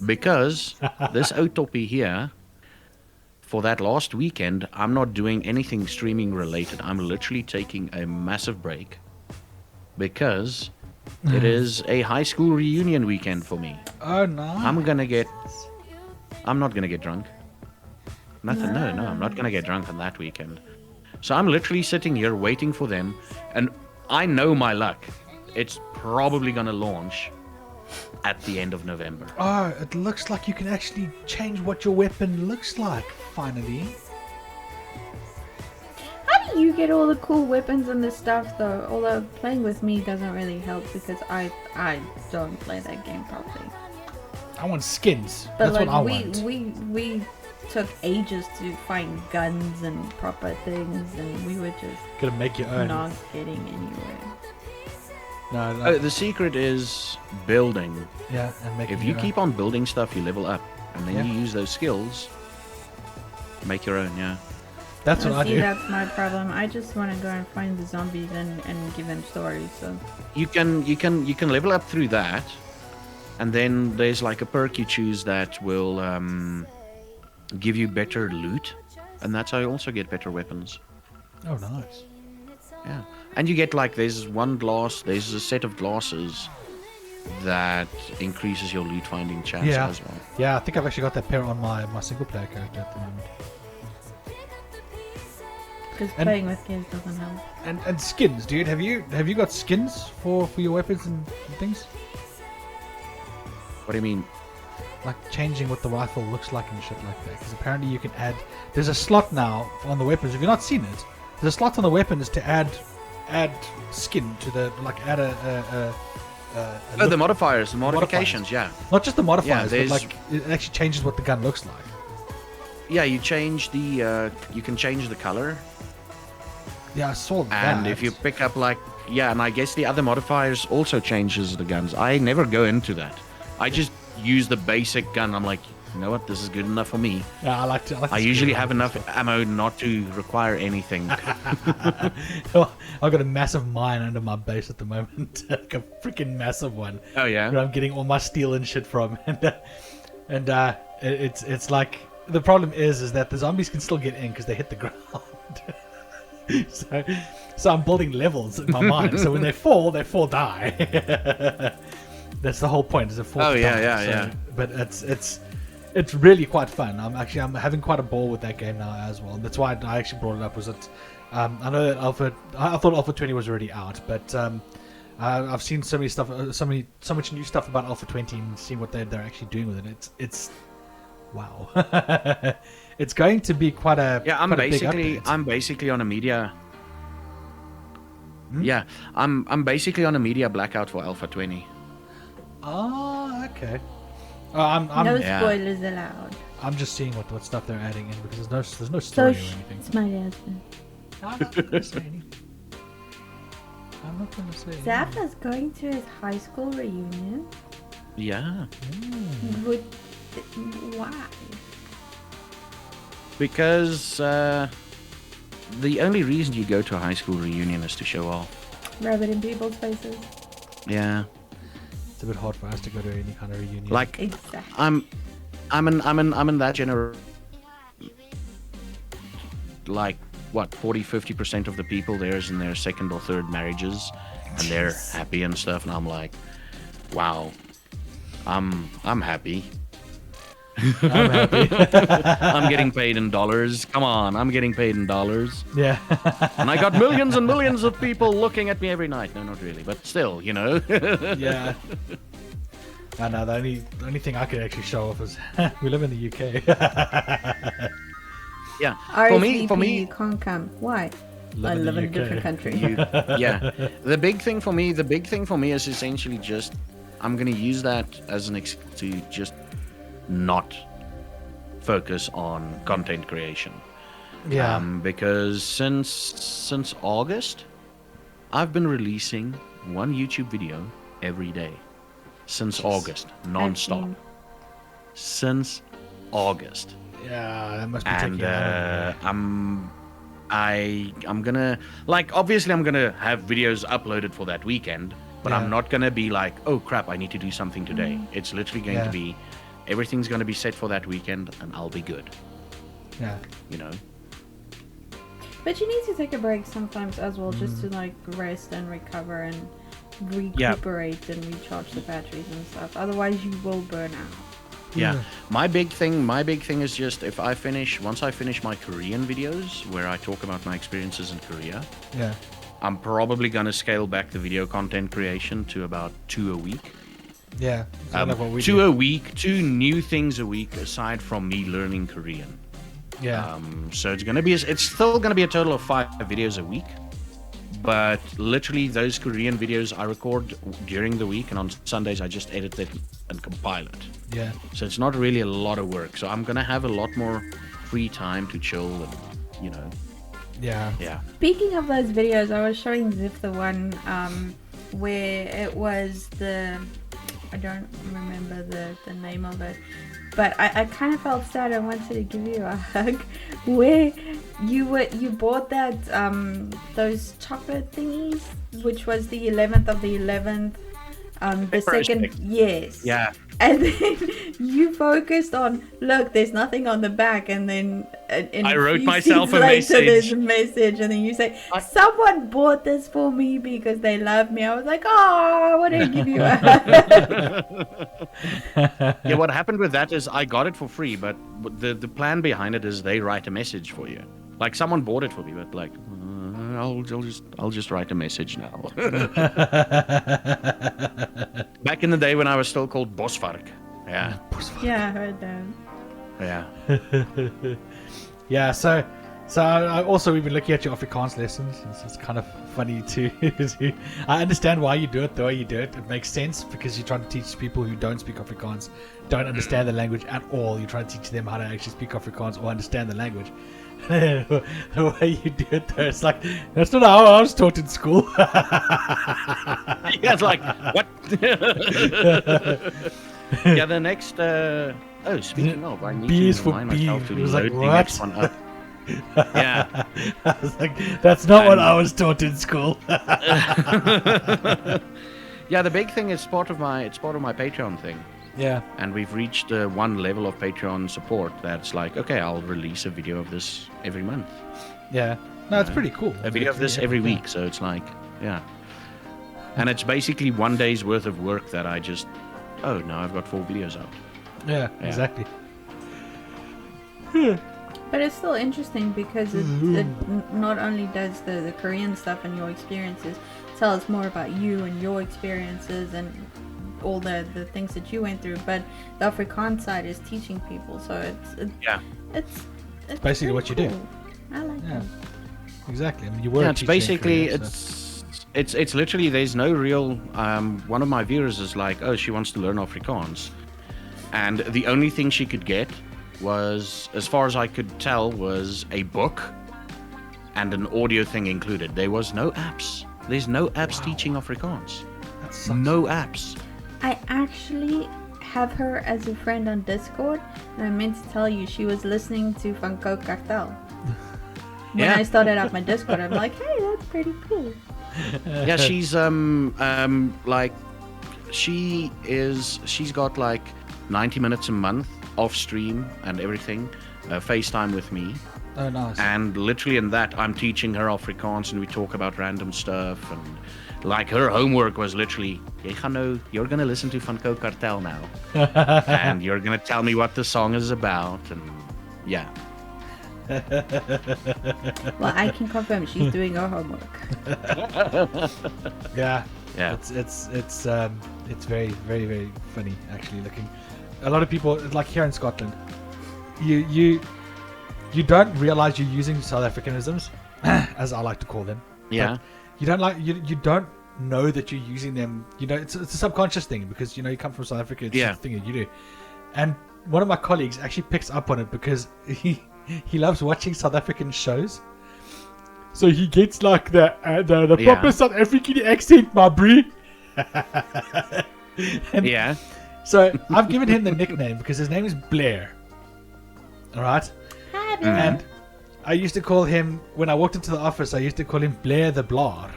C: because this Autopy here. For that last weekend, I'm not doing anything streaming related. I'm literally taking a massive break because it is a high school reunion weekend for me.
A: Oh no.
C: I'm not gonna get drunk. Nothing. No, I'm not gonna get drunk on that weekend. So I'm literally sitting here waiting for them, and I know my luck. It's probably gonna launch at the end of November.
A: Oh, it looks like you can actually change what your weapon looks like, finally.
B: How do you get all the cool weapons and this stuff though? Although playing with me doesn't really help because I don't play that game properly.
A: I want skins.
B: But
A: That's
B: like
A: what I want.
B: we took ages to find guns and proper things, and we were just
A: Gotta make your own.
B: not getting anywhere.
A: No,
C: The secret is building.
A: yeah, and make
C: If you keep on building stuff, you level up, and then
A: Yeah.
C: you use those skills. Make your own, yeah.
A: That's what I
B: See,
A: do.
B: that's my problem. I just want to go and find the zombies and give them stories. So
C: You can level up through that, and then there's like a perk you choose that will give you better loot, and that's how you also get better weapons.
A: Oh, nice.
C: Yeah, and you get like there's a set of glasses that increases your loot finding chance
A: Yeah.
C: as well.
A: Yeah, I think I've actually got that pair on my single player character at the moment.
B: Because
A: And-
B: playing with kids doesn't help.
A: And skins, dude. Have you got skins for your weapons and things?
C: What do you mean?
A: Like changing what the rifle looks like and shit like that. Because apparently you can add. There's a slot now on the weapons. If you've not seen it, there's a slot on the weapons to add skin to the add a
C: Oh, the
A: look-
C: modifiers, the modifications, yeah.
A: not just the modifiers, but
C: there's-
A: like it actually changes what the gun looks like.
C: Yeah, you change the, you can change the color.
A: Yeah, I saw that.
C: And if you pick up and I guess the other modifiers also changes the guns. I never go into that. I just use the basic gun. I'm like, you know what, this is good enough for me.
A: Yeah, I like
C: I usually have enough ammo not to require anything.
A: I've got a massive mine under my base at the moment, like a freaking massive one.
C: Oh yeah.
A: Where I'm getting all my steel and shit from, and it's like the problem is that the zombies can still get in because they hit the ground. so I'm building levels in my mind. So when they fall die. That's the whole point. Is a fall.
C: Oh yeah, yeah.
A: But it's really quite fun. I'm having quite a ball with that game now as well. That's why I actually brought it up. Was that I know that I thought Alpha 20 was already out, but I've seen so many stuff, so much new stuff about Alpha 20 and seeing what they're actually doing with it. It's wow. It's going to be quite a
C: I'm
A: quite a big
C: basically
A: update.
C: on a media. Yeah, I'm basically on a media blackout for Alpha 20.
A: Oh, okay. I'm
B: No
C: Yeah.
B: spoilers allowed.
A: I'm just seeing what stuff they're adding in because there's no story or anything.
B: It's my husband.
A: I'm not gonna say anything. I'm not gonna say anything.
B: Zappa's going to his high school reunion.
C: Yeah,
B: Why?
C: because the only reason you go to a high school reunion is to show off.
B: Rub it in people's faces.
C: Yeah,
A: It's a bit hard for us to go to any kind of reunion.
C: like
B: Exactly.
C: I'm in that generation. Like what, 40-50% of the people there is in their second or third marriages, and they're happy and stuff, and I'm like, wow, I'm happy.
A: I'm happy.
C: I'm getting paid in dollars. Come on, I'm getting paid in dollars.
A: Yeah.
C: And I got millions and millions of people looking at me every night. No, not really, but still, you know.
A: Yeah. I know, the only thing I could actually show off is we live in the UK.
C: Yeah.
B: RSVP,
C: For me,
B: you can't come. Why? I live in a
A: UK.
B: different country.
C: yeah. The big thing for me is essentially just I'm gonna use that as an excuse to just not focus on content creation.
A: Yeah.
C: Because since August, I've been releasing one YouTube video every day. Since August, non-stop.
B: seen.
C: Since August.
A: Yeah, that must be
C: And
A: taking you out of
C: I'm gonna, like, obviously I'm gonna have videos uploaded for that weekend, but
A: Yeah.
C: I'm not gonna be like, oh crap, I need to do something today. It's literally going
A: Yeah.
C: to be, everything's gonna be set for that weekend, and I'll be good.
A: Yeah.
C: You know.
B: But you need to take a break sometimes as well, just to like rest and recover and recuperate and recharge the batteries and stuff. Otherwise, you will burn out.
C: Yeah.
A: Yeah.
C: My big thing is just once I finish my Korean videos where I talk about my experiences in Korea,
A: Yeah.
C: I'm probably gonna scale back the video content creation to about 2 a week.
A: Yeah. It's kind of what we
C: 2
A: do.
C: a week, 2 new things a week aside from me learning Korean.
A: Yeah.
C: So it's still gonna be a total of 5 videos a week. But literally those Korean videos I record during the week, and on Sundays I just edit it and compile it.
A: Yeah.
C: So it's not really a lot of work. So I'm gonna have a lot more free time to chill and, you know,
A: Yeah.
C: yeah.
B: Speaking of those videos, I was showing Ziff the one where it was I don't remember the name of it, but I kind of felt sad. I wanted to give you a hug where you bought that those chocolate thingies, which was the 11th of the 11th the second, yes.
C: Yeah.
B: And then you focused on, look, there's nothing on the back, and then
C: I wrote myself a
B: later,
C: message.
B: There's a message, and then you say, someone bought this for me because they love me. I was like, oh, I want to give you a
C: Yeah, what happened with that is I got it for free, but the plan behind it is they write a message for you. Like someone bought it for me, but like I'll just write a message now. Back in the day when I was still called Bosvark. Yeah.
B: Yeah, I heard that.
C: Yeah.
A: Yeah, so we've been looking at your Afrikaans lessons. It's kind of funny to I understand why you do it the way you do it. It makes sense because you're trying to teach people who don't speak Afrikaans, don't understand the language at all. You're trying to teach them how to actually speak Afrikaans or understand the language. The way you do it though, it's like, that's not how I was taught in school.
C: Yeah, it's like, what? Yeah, the next speaking of, I need
A: B is
C: to
A: for
C: remind
A: B.
C: myself to
A: It was
C: load
A: like,
C: the
A: what?
C: next one up. Yeah.
A: I was like, that's not what I was taught in school.
C: Yeah, the big thing is part of my Patreon thing.
A: Yeah.
C: And we've reached one level of Patreon support that's like, okay, I'll release a video of this every month.
A: Yeah. No, it's pretty cool.
C: A video of this every week, so it's like, yeah. And it's basically 1 day's worth of work that I just, now I've got 4 videos out.
A: Yeah, exactly.
B: But it's still interesting because it not only does the Korean stuff and your experiences tell us more about you and your experiences and all the things that you went through, but the Afrikaans side is teaching people, so it's
A: basically what you do.
B: I like that.
A: Exactly. I mean, you were
C: it's basically it's literally, there's no real one of my viewers is like, she wants to learn Afrikaans, and the only thing she could get was, as far as I could tell, was a book and an audio thing included. There was no apps. There's no apps teaching Afrikaans.
A: That sucks.
C: No apps.
B: I actually have her as a friend on Discord, and I meant to tell you, she was listening to Van Coke Cartel. When I started out my Discord, I'm like, hey, that's pretty cool.
C: Yeah, she's like, she's got like 90 minutes a month off stream and everything, FaceTime with me.
A: Oh, nice.
C: And literally in that, I'm teaching her Afrikaans and we talk about random stuff. And like her homework was literally, you're going to listen to Van Coke Cartel now. And you're going to tell me what the song is about. And yeah.
B: Well, I can confirm she's doing her homework.
A: Yeah.
C: Yeah.
A: It's very, very, very funny actually looking. A lot of people, like here in Scotland, you don't realize you're using South Africanisms, as I like to call them.
C: Yeah.
A: But you don't know that you're using them. You know, it's a subconscious thing because you come from South Africa. It's a thing that you do. And one of my colleagues actually picks up on it because he loves watching South African shows. So he gets like the proper South African accent, my brie.
C: Yeah.
A: So I've given him the nickname because his name is Blair. All right. And I used to call him, when I walked into the office, I used to call him Blair the Blaar.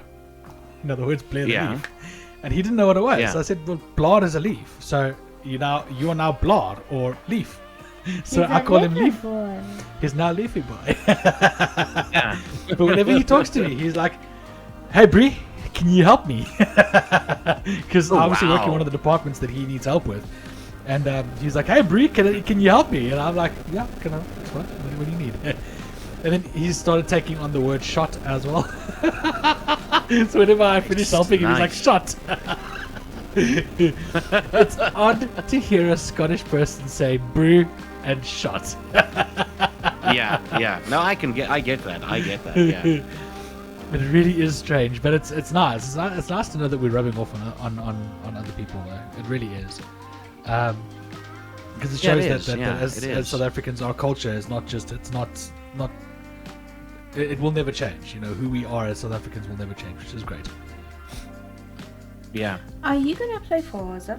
A: In other words, Blair the leaf. And he didn't know what it was.
C: Yeah.
A: So I said, well, Blaar is a leaf. So you are now Blaar or leaf. So I call him Leaf.
B: Boy.
A: He's now Leafy Boy.
C: Yeah.
A: But whenever he talks to me, he's like, hey, Brie, can you help me? Because I obviously work in one of the departments that he needs help with. And he's like, hey, Brie, can you help me? And I'm like, yeah, can I? What do you need? And then he started taking on the word shot as well. So whenever I finish helping him, he's like, shot. It's odd to hear a Scottish person say brew and shot.
C: Yeah. No, I get that. Yeah.
A: It really is strange, but it's nice. It's nice to know that we're rubbing off on other people, though. It really is. Because it shows that as South Africans, our culture is not just, it will never change. Who we are as South Africans will never change, which is great.
C: Yeah.
B: Are you gonna play Forza?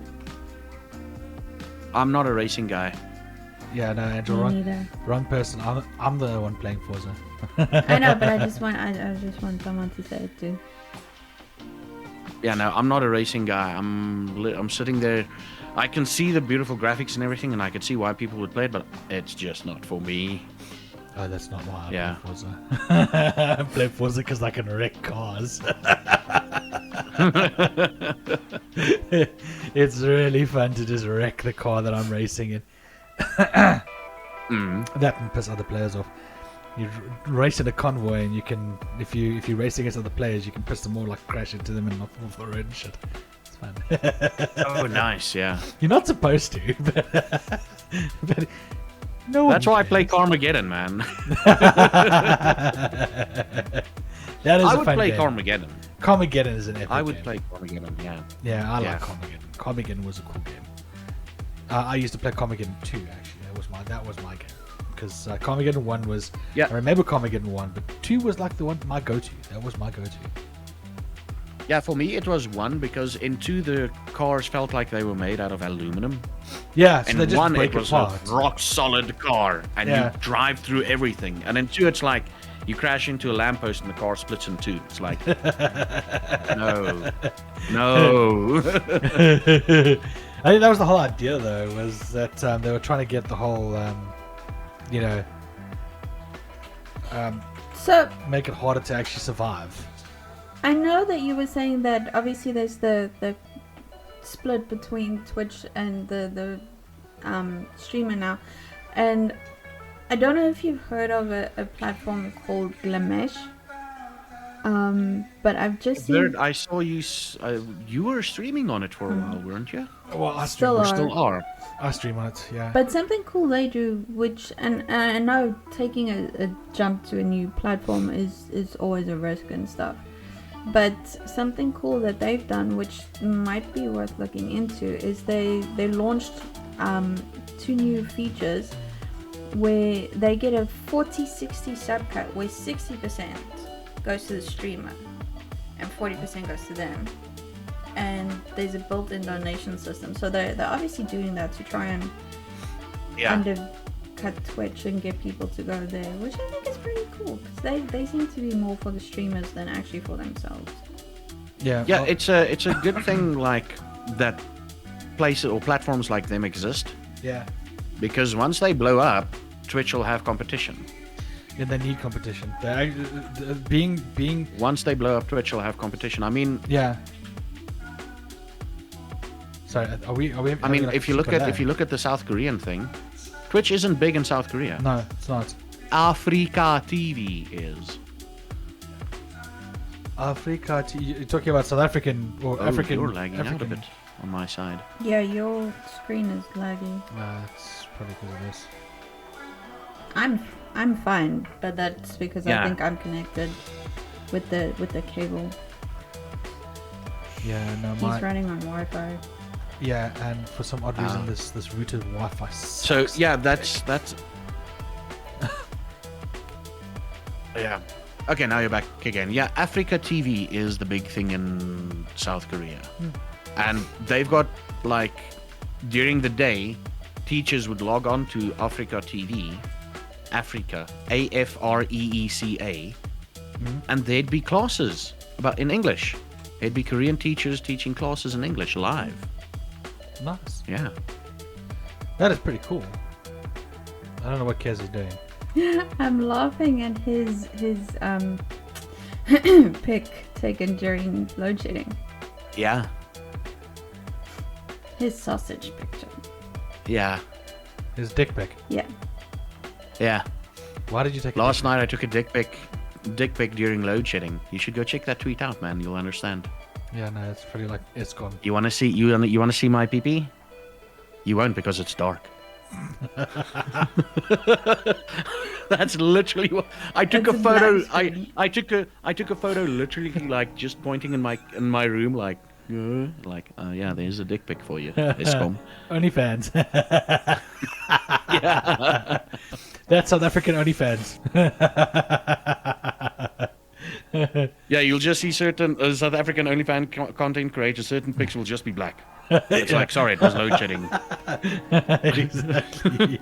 C: I'm not a racing guy.
A: Yeah, no, Angel, wrong person. I'm the one playing Forza.
B: I know, but I just want someone to say it too.
C: Yeah, no, I'm not a racing guy. I'm sitting there. I can see the beautiful graphics and everything, and I can see why people would play it, but it's just not for me.
A: Oh, that's not why I
C: Yeah.
A: play Forza. I play Forza because I can wreck cars. It's really fun to just wreck the car that I'm racing in. That can piss other players off. You race in a convoy, and you can, if you race against other players, you can piss them all, like crash into them and knock them off the road and shit. It's fun.
C: Oh, nice, yeah.
A: You're not supposed to, but no one
C: That's why I
A: cares.
C: play Carmageddon, man.
A: That is
C: I
A: a
C: would
A: fun
C: play
A: game.
C: Carmageddon.
A: Carmageddon is an epic
C: I would
A: game.
C: play Carmageddon, yeah.
A: Yeah, I
C: Yeah.
A: like Carmageddon. Carmageddon was a cool game. I used to play Carmageddon 2, actually. That was my game. Because Carmageddon 1 was...
C: Yeah.
A: I remember Carmageddon 1, but 2 was like my go-to. That was my go-to.
C: Yeah, for me it was 1 because in 2 the cars felt like they were made out of aluminum.
A: Yeah, so
C: And
A: they just
C: 1
A: break
C: it was
A: apart.
C: a rock solid car and
A: Yeah.
C: you drive through everything. And in 2 it's like you crash into a lamppost and the car splits in 2. It's like no.
A: I think that was the whole idea, though, was that they were trying to get the whole,
B: So
A: make it harder to actually survive.
B: I know that you were saying that obviously there's the split between Twitch and the streamer now, and I don't know if you've heard of a platform called Glamesh. But I've just seen.
C: Bird, I saw you. You were streaming on it for a while, weren't you?
A: Well, I
B: Still
A: stream,
B: are.
C: Still are.
A: I stream on it, yeah.
B: But something cool they do, which and I know taking a jump to a new platform is always a risk and stuff. But something cool that they've done, which might be worth looking into, is they launched 2 new features where they get a 40-60 subcut, where 60% goes to the streamer and 40% goes to them. And there's a built-in donation system, so they're obviously doing that to try and undercut Twitch and get people to go there, which I think is pretty cool because they seem to be more for the streamers than actually for themselves.
A: Yeah,
C: Yeah,
A: well,
C: it's a good thing like that. Places or platforms like them exist
A: yeah.
C: because once they blow up, Twitch will have competition.
A: And they need competition. They being
C: Once they blow up, Twitch will have competition. I mean,
A: yeah. Sorry, are we?
C: I mean, if you look at the South Korean thing, Twitch isn't big in South Korea.
A: No, it's not.
C: Africa TV is.
A: Africa. You're talking about South African or African?
C: You're lagging out a
A: African.
C: bit on my side.
B: Yeah, your screen is laggy.
A: It's probably because of this.
B: I'm fine, but that's because I
C: Yeah.
B: think I'm connected with the cable.
A: Yeah, no,
B: He's running on Wi-Fi.
A: yeah, and for some odd reason, this routed Wi-Fi
C: So
A: sucks.
C: yeah, that's. Yeah. Okay, now you're back again. Yeah, Africa TV is the big thing in South Korea. And they've got, like, during the day, teachers would log on to Africa TV, Africa, AFREECA, and there'd be classes in English. There'd be Korean teachers teaching classes in English live.
A: Nice.
C: Yeah.
A: That is pretty cool. I don't know what Kez is doing.
B: I'm laughing at his pic taken during load shedding.
C: Yeah.
B: His sausage picture.
C: Yeah.
A: His dick pic.
B: Yeah.
C: Yeah.
A: Why did you take
C: Last night I took a dick pic during load shedding. You should go check that tweet out, man. You'll understand.
A: Yeah, no, it's pretty like it's gone.
C: You want to see my pee-pee? You won't because it's dark. That's literally what I took
B: It's
C: a
B: a
C: photo.
B: black screen.
C: I took a photo literally like just pointing in my room like yeah, there's a dick pic for you. Eskom.
A: OnlyFans.
C: Yeah.
A: That's South African OnlyFans.
C: Yeah, you'll just see certain South African OnlyFans content creators. Certain pics will just be black. It's like, sorry, it was load shedding.
A: Exactly.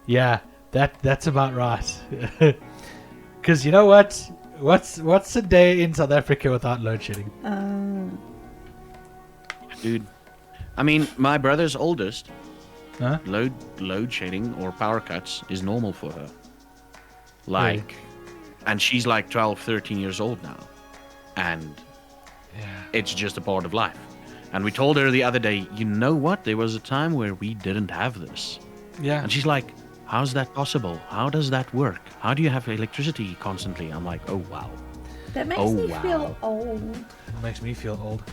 A: Yeah, that's about right. Because you know what? What's a day in South Africa without load shedding?
C: Dude, I mean, my brother's oldest.
A: Huh?
C: Load shedding or power cuts is normal for her. Like, and she's like 12, 13 years old now. And it's just a part of life. And we told her the other day, you know what? There was a time where we didn't have this.
A: Yeah.
C: And she's like, how's that possible? How does that work? How do you have electricity constantly? I'm like, oh, wow. That makes
B: me feel old.
A: It makes me feel old.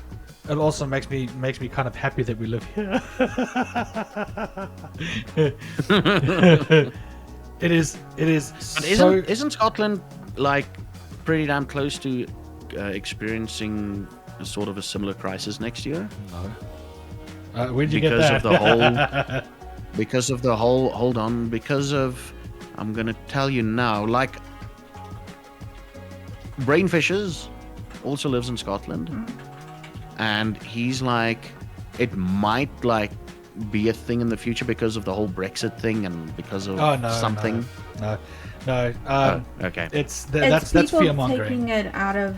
A: It also makes me kind of happy that we live here. It is.
C: But isn't Scotland like pretty damn close to experiencing a sort of a similar crisis next year?
A: No. Where'd you get that?
C: Because of the whole. Hold on. Because of. I'm gonna tell you now. Like, Brainfishers also lives in Scotland. And he's like, it might like be a thing in the future because of the whole Brexit thing and because of something.
A: No.
C: Okay.
A: That's fear mongering.
B: Taking it out of.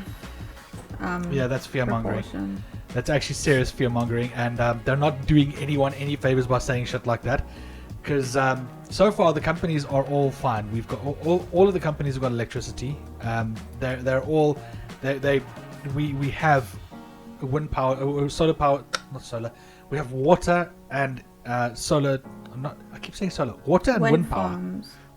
A: That's fear mongering.
B: Proportion.
A: That's actually serious fear mongering, and they're not doing anyone any favors by saying shit like that. Because so far the companies are all fine. We've got all of the companies have got electricity. They're all we have wind power, or solar power, not solar. We have water and solar. I keep saying solar. Water and wind power.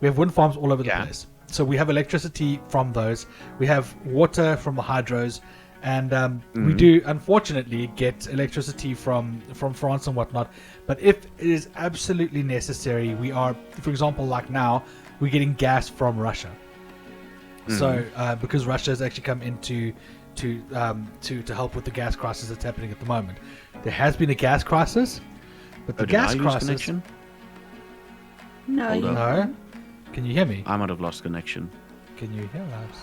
A: We have wind farms all over the place. So we have electricity from those. We have water from the hydros, and we do unfortunately get electricity from France and whatnot. But if it is absolutely necessary, we are, for example, like now, we're getting gas from Russia. So because Russia has actually come into to help with the gas crisis that's happening at the moment. There has been a gas crisis, but the gas crisis. Connection?
B: No.
A: Can you hear me?
C: I might have lost connection.
A: Can you hear us?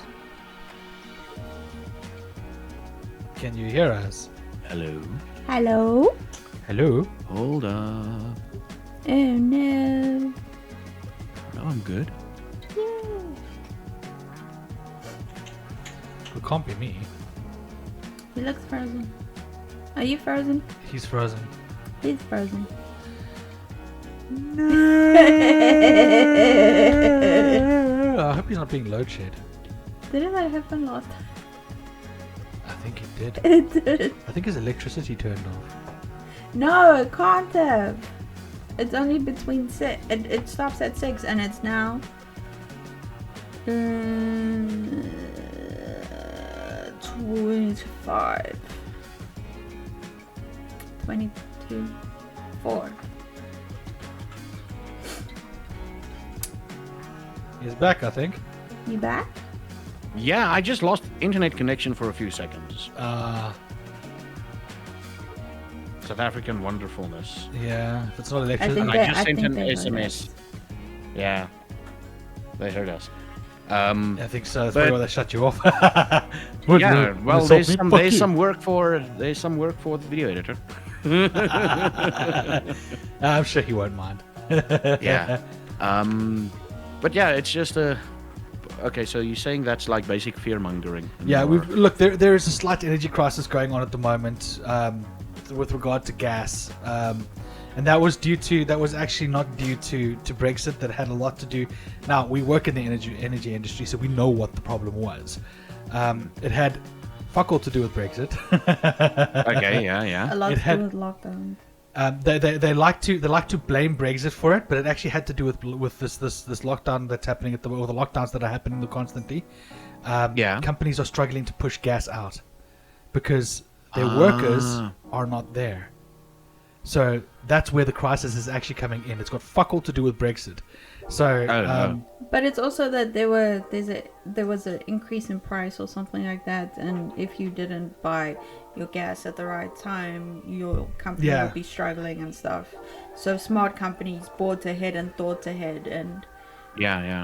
A: Can you hear us?
C: Hello.
B: Hello.
A: Hello.
C: Hold up.
B: Oh no.
C: No, I'm good.
A: It can't be me.
B: He looks frozen. Are you frozen?
A: He's frozen.
B: He's frozen.
A: No. I hope he's not being load shed.
B: Didn't that happen last time?
A: I think it did.
B: It did.
A: I think his electricity turned off.
B: No, it can't have. It's only between 6. It stops at 6 and it's now 25. 22. 4.
A: He's back, I think.
B: You back?
C: Yeah, I just lost internet connection for a few seconds. South African wonderfulness.
A: Yeah, if it's not electricity.
C: And I just sent an SMS. Yeah, they heard us.
A: I think so. That's probably why they shut you off.
C: Yeah, well, there's some work for the video editor.
A: I'm sure he won't mind.
C: Yeah. But yeah, it's just a. Okay, so you're saying that's like basic fear mongering.
A: Yeah, look. There is a slight energy crisis going on at the moment with regard to gas, and that was actually not due to Brexit. That had a lot to do. Now we work in the energy industry, so we know what the problem was. It had fuck all to do with Brexit.
C: Okay, yeah.
B: A lot to do with lockdown.
A: They like to blame Brexit for it, but it actually had to do with this lockdown that's happening or the lockdowns that are happening constantly. Companies are struggling to push gas out because their workers are not there. So that's where the crisis is actually coming in. It's got fuck all to do with Brexit. So,
B: but it's also that there was an increase in price or something like that, and if you didn't buy your gas at the right time, your company would be struggling and stuff. So smart companies bought ahead and thought ahead and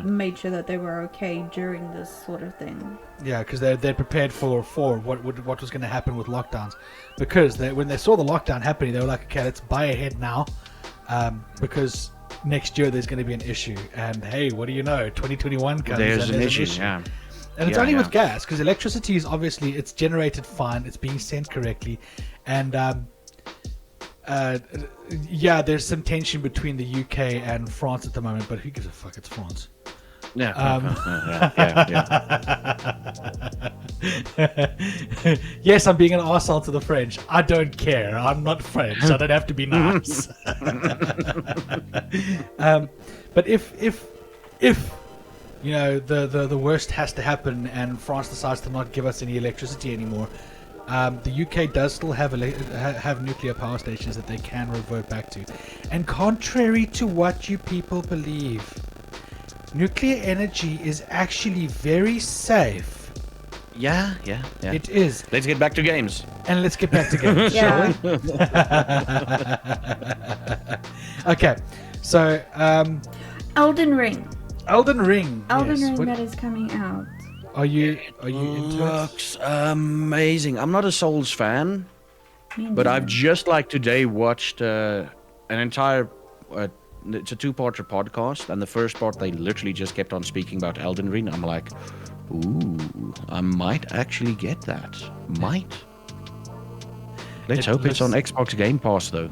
B: made sure that they were okay during this sort of thing. Yeah,
A: because they're prepared for what was going to happen with lockdowns. Because when they saw the lockdown happening, they were like, okay, let's buy ahead now, because next year there's going to be an issue. And hey, what do you know? 2021 comes.
C: There's an issue. Yeah.
A: And it's
C: Yeah,
A: only
C: yeah.
A: with gas, because electricity is obviously, it's generated fine, it's being sent correctly, and there's some tension between the UK and France at the moment, but who gives a fuck? It's France.
C: Yeah.
A: Yes, I'm being an arsehole to the French. I don't care. I'm not French. I don't have to be nice. But if you know the worst has to happen and France decides to not give us any electricity anymore, the UK does still have nuclear power stations that they can revert back to. And contrary to what you people believe, nuclear energy is actually very safe.
C: Yeah.
A: It is.
C: Let's get back to games.
A: And let's get back to games, shall we? Okay, so
B: Elden Ring.
A: Elden Ring.
B: Elden
A: yes.
B: Ring that is coming out.
A: Are you into it?
C: Looks amazing. I'm not a Souls fan,
B: Me
C: but I've
B: neither.
C: just like today watched an entire. It's a two-parter podcast, and the first part they literally just kept on speaking about Elden Ring. I'm like, ooh, I might actually get that. Might. Let's hope it's on Xbox Game Pass though.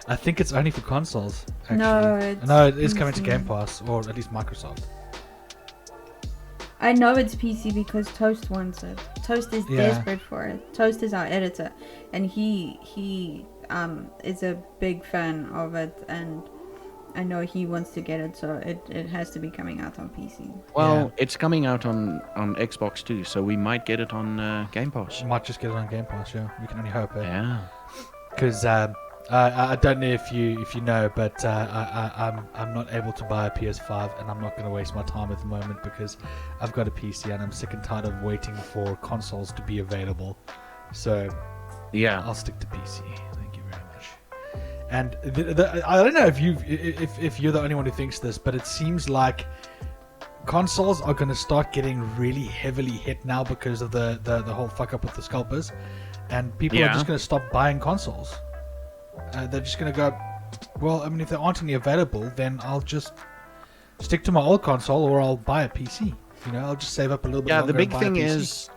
A: I think it's only for consoles. Actually.
B: No,
A: it is coming to
B: PC.
A: Game Pass, or at least Microsoft.
B: I know it's PC because Toast wants it. Toast is
A: Yeah.
B: desperate for it. Toast is our editor, and he is a big fan of it, and I know he wants to get it, so it has to be coming out on PC.
C: Well, it's coming out on Xbox too, so we might get it on Game Pass.
A: You might just get it on Game Pass. Yeah, we can only hope.
C: Yeah.
A: Because I don't know if you know, but I'm not able to buy a PS5, and I'm not going to waste my time at the moment because I've got a PC and I'm sick and tired of waiting for consoles to be available. So
C: Yeah.
A: I'll stick to PC. Thank you very much. And I don't know if you're the only one who thinks this, but it seems like consoles are going to start getting really heavily hit now because of the whole fuck up with the scalpers, and people are just going to stop buying consoles. They're just going to go, well, I mean, if there aren't any available, then I'll just stick to my old console, or I'll buy a PC. You know, I'll just save up a little bit.
C: Yeah,
A: longer
C: the big
A: and buy a
C: thing
A: PC.
C: is,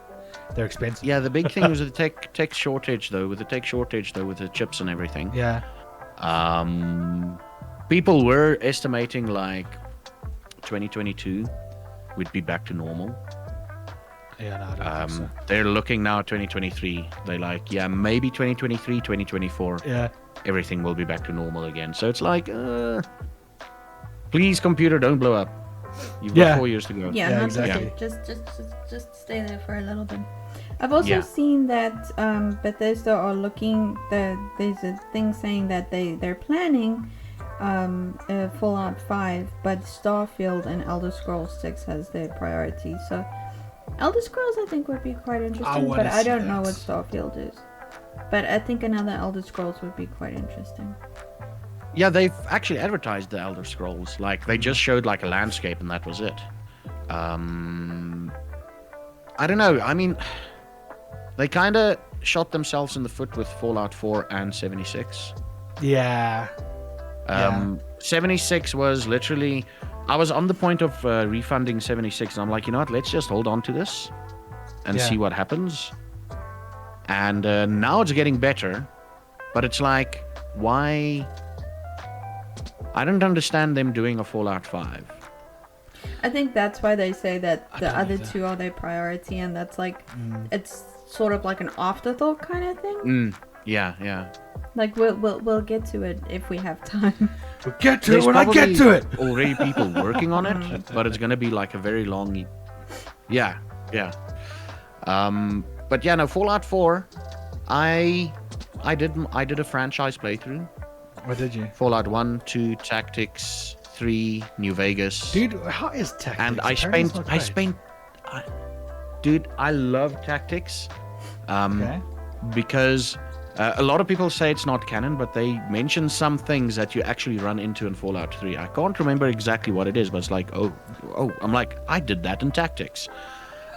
A: they're expensive.
C: yeah, the big thing was the tech shortage though. With the tech shortage though, with the chips and everything.
A: Yeah.
C: People were estimating like 2022 we'd be back to normal.
A: Yeah, no, I don't think so.
C: They're looking now at 2023. They're like, yeah, maybe 2023, 2024.
A: Yeah.
C: Everything will be back to normal again. So it's like, please, computer, don't blow up. You've got 4 years to go.
B: Yeah,
A: Yeah,
B: not
A: exactly.
B: just stay there for a little bit. I've also
C: Yeah.
B: seen that Bethesda are looking. There's a thing saying that they're planning Fallout 5, but Starfield and Elder Scrolls 6 has their priority. So Elder Scrolls I think would be quite interesting,
A: wanna
B: but I
A: see
B: don't know
A: that.
B: what Starfield is. But I think another Elder Scrolls would be quite interesting.
C: Yeah, they've actually advertised the Elder Scrolls. Like, they just showed like a landscape and that was it. I don't know. I mean, they kind of shot themselves in the foot with Fallout 4 and 76.
A: Yeah.
C: 76 was literally... I was on the point of refunding 76, and I'm like, you know what? Let's just hold on to this and see what happens. And now it's getting better, but it's like, why... I don't understand them doing a Fallout 5.
B: I think that's why they say that the
A: don't
B: other
A: either.
B: two are their priority, and that's like it's sort of like an afterthought kind of thing.
C: Yeah.
B: Like we'll get to it if we have time.
A: We'll get to
C: There's
A: it when I get to it.
C: already people working on it, but it's going to be like a very long... Yeah. But yeah, no, Fallout 4, I did a franchise playthrough.
A: What did you?
C: Fallout 1, 2, Tactics, 3, New Vegas.
A: Dude, how is Tactics?
C: And dude, I love Tactics.
A: Okay.
C: Because a lot of people say it's not canon, but they mention some things that you actually run into in Fallout 3. I can't remember exactly what it is, but it's like, oh, I'm like, I did that in Tactics.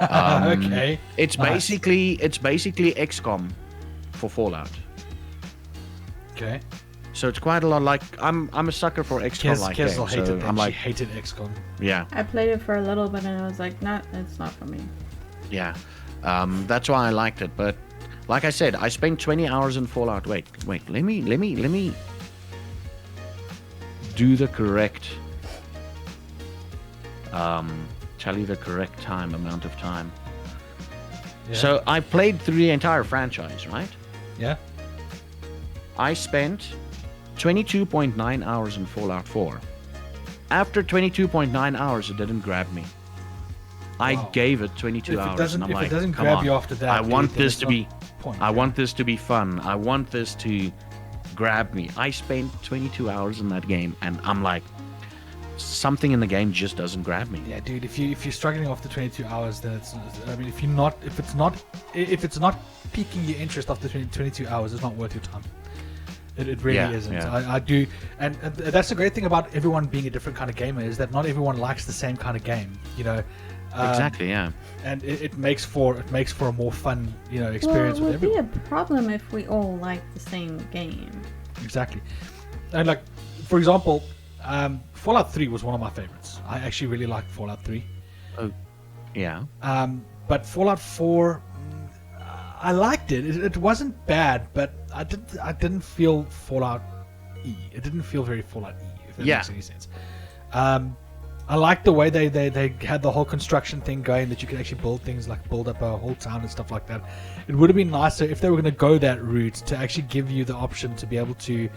A: Okay.
C: It's
A: Nice.
C: basically XCOM for Fallout.
A: Okay.
C: So it's quite a lot. Like I'm a sucker for XCOM-like games.
A: Kersel hated
C: So
A: that.
C: I'm like,
A: She hated XCOM.
C: yeah,
B: I played it for a little bit and I was like, nah, it's not for me.
C: yeah. That's why I liked it. But like I said, I spent 20 hours in Fallout. Wait. Let me do the correct. Tell you the correct amount of time.
A: Yeah.
C: So I played through the entire franchise, right?
A: Yeah.
C: I spent 22.9 hours in Fallout 4. After 22.9 hours, it didn't grab me. I
A: Wow.
C: gave it 22
A: If
C: hours, and I'm
A: if
C: like,
A: it doesn't
C: come
A: grab
C: on.
A: you after that,
C: I want
A: then
C: this
A: it's
C: to
A: not
C: be.
A: point.
C: I want this to be fun. I want this to grab me. I spent 22 hours in that game, and I'm like, something in the game just doesn't grab me.
A: Yeah, dude. If you're struggling after 22 hours, then it's. I mean, if it's not piquing your interest after 22 hours, it's not worth your time. It really
C: Yeah,
A: isn't.
C: yeah.
A: I do, and that's the great thing about everyone being a different kind of gamer is that not everyone likes the same kind of game. You know.
C: Exactly. Yeah.
A: And it makes for a more fun, experience
B: well,
A: with
B: it would
A: everyone.
B: be a problem if we all like the same game.
A: Exactly. And like, for example, Fallout 3 was one of my favorites. I actually really liked Fallout 3.
C: Oh, yeah.
A: But Fallout 4, I liked it. It wasn't bad, but I didn't feel Fallout E. It didn't feel very Fallout E, if that makes any sense. I liked the way they had the whole construction thing going, that you could actually build things, like build up a whole town and stuff like that. It would have been nicer if they were going to go that route, to actually give you the option to be able to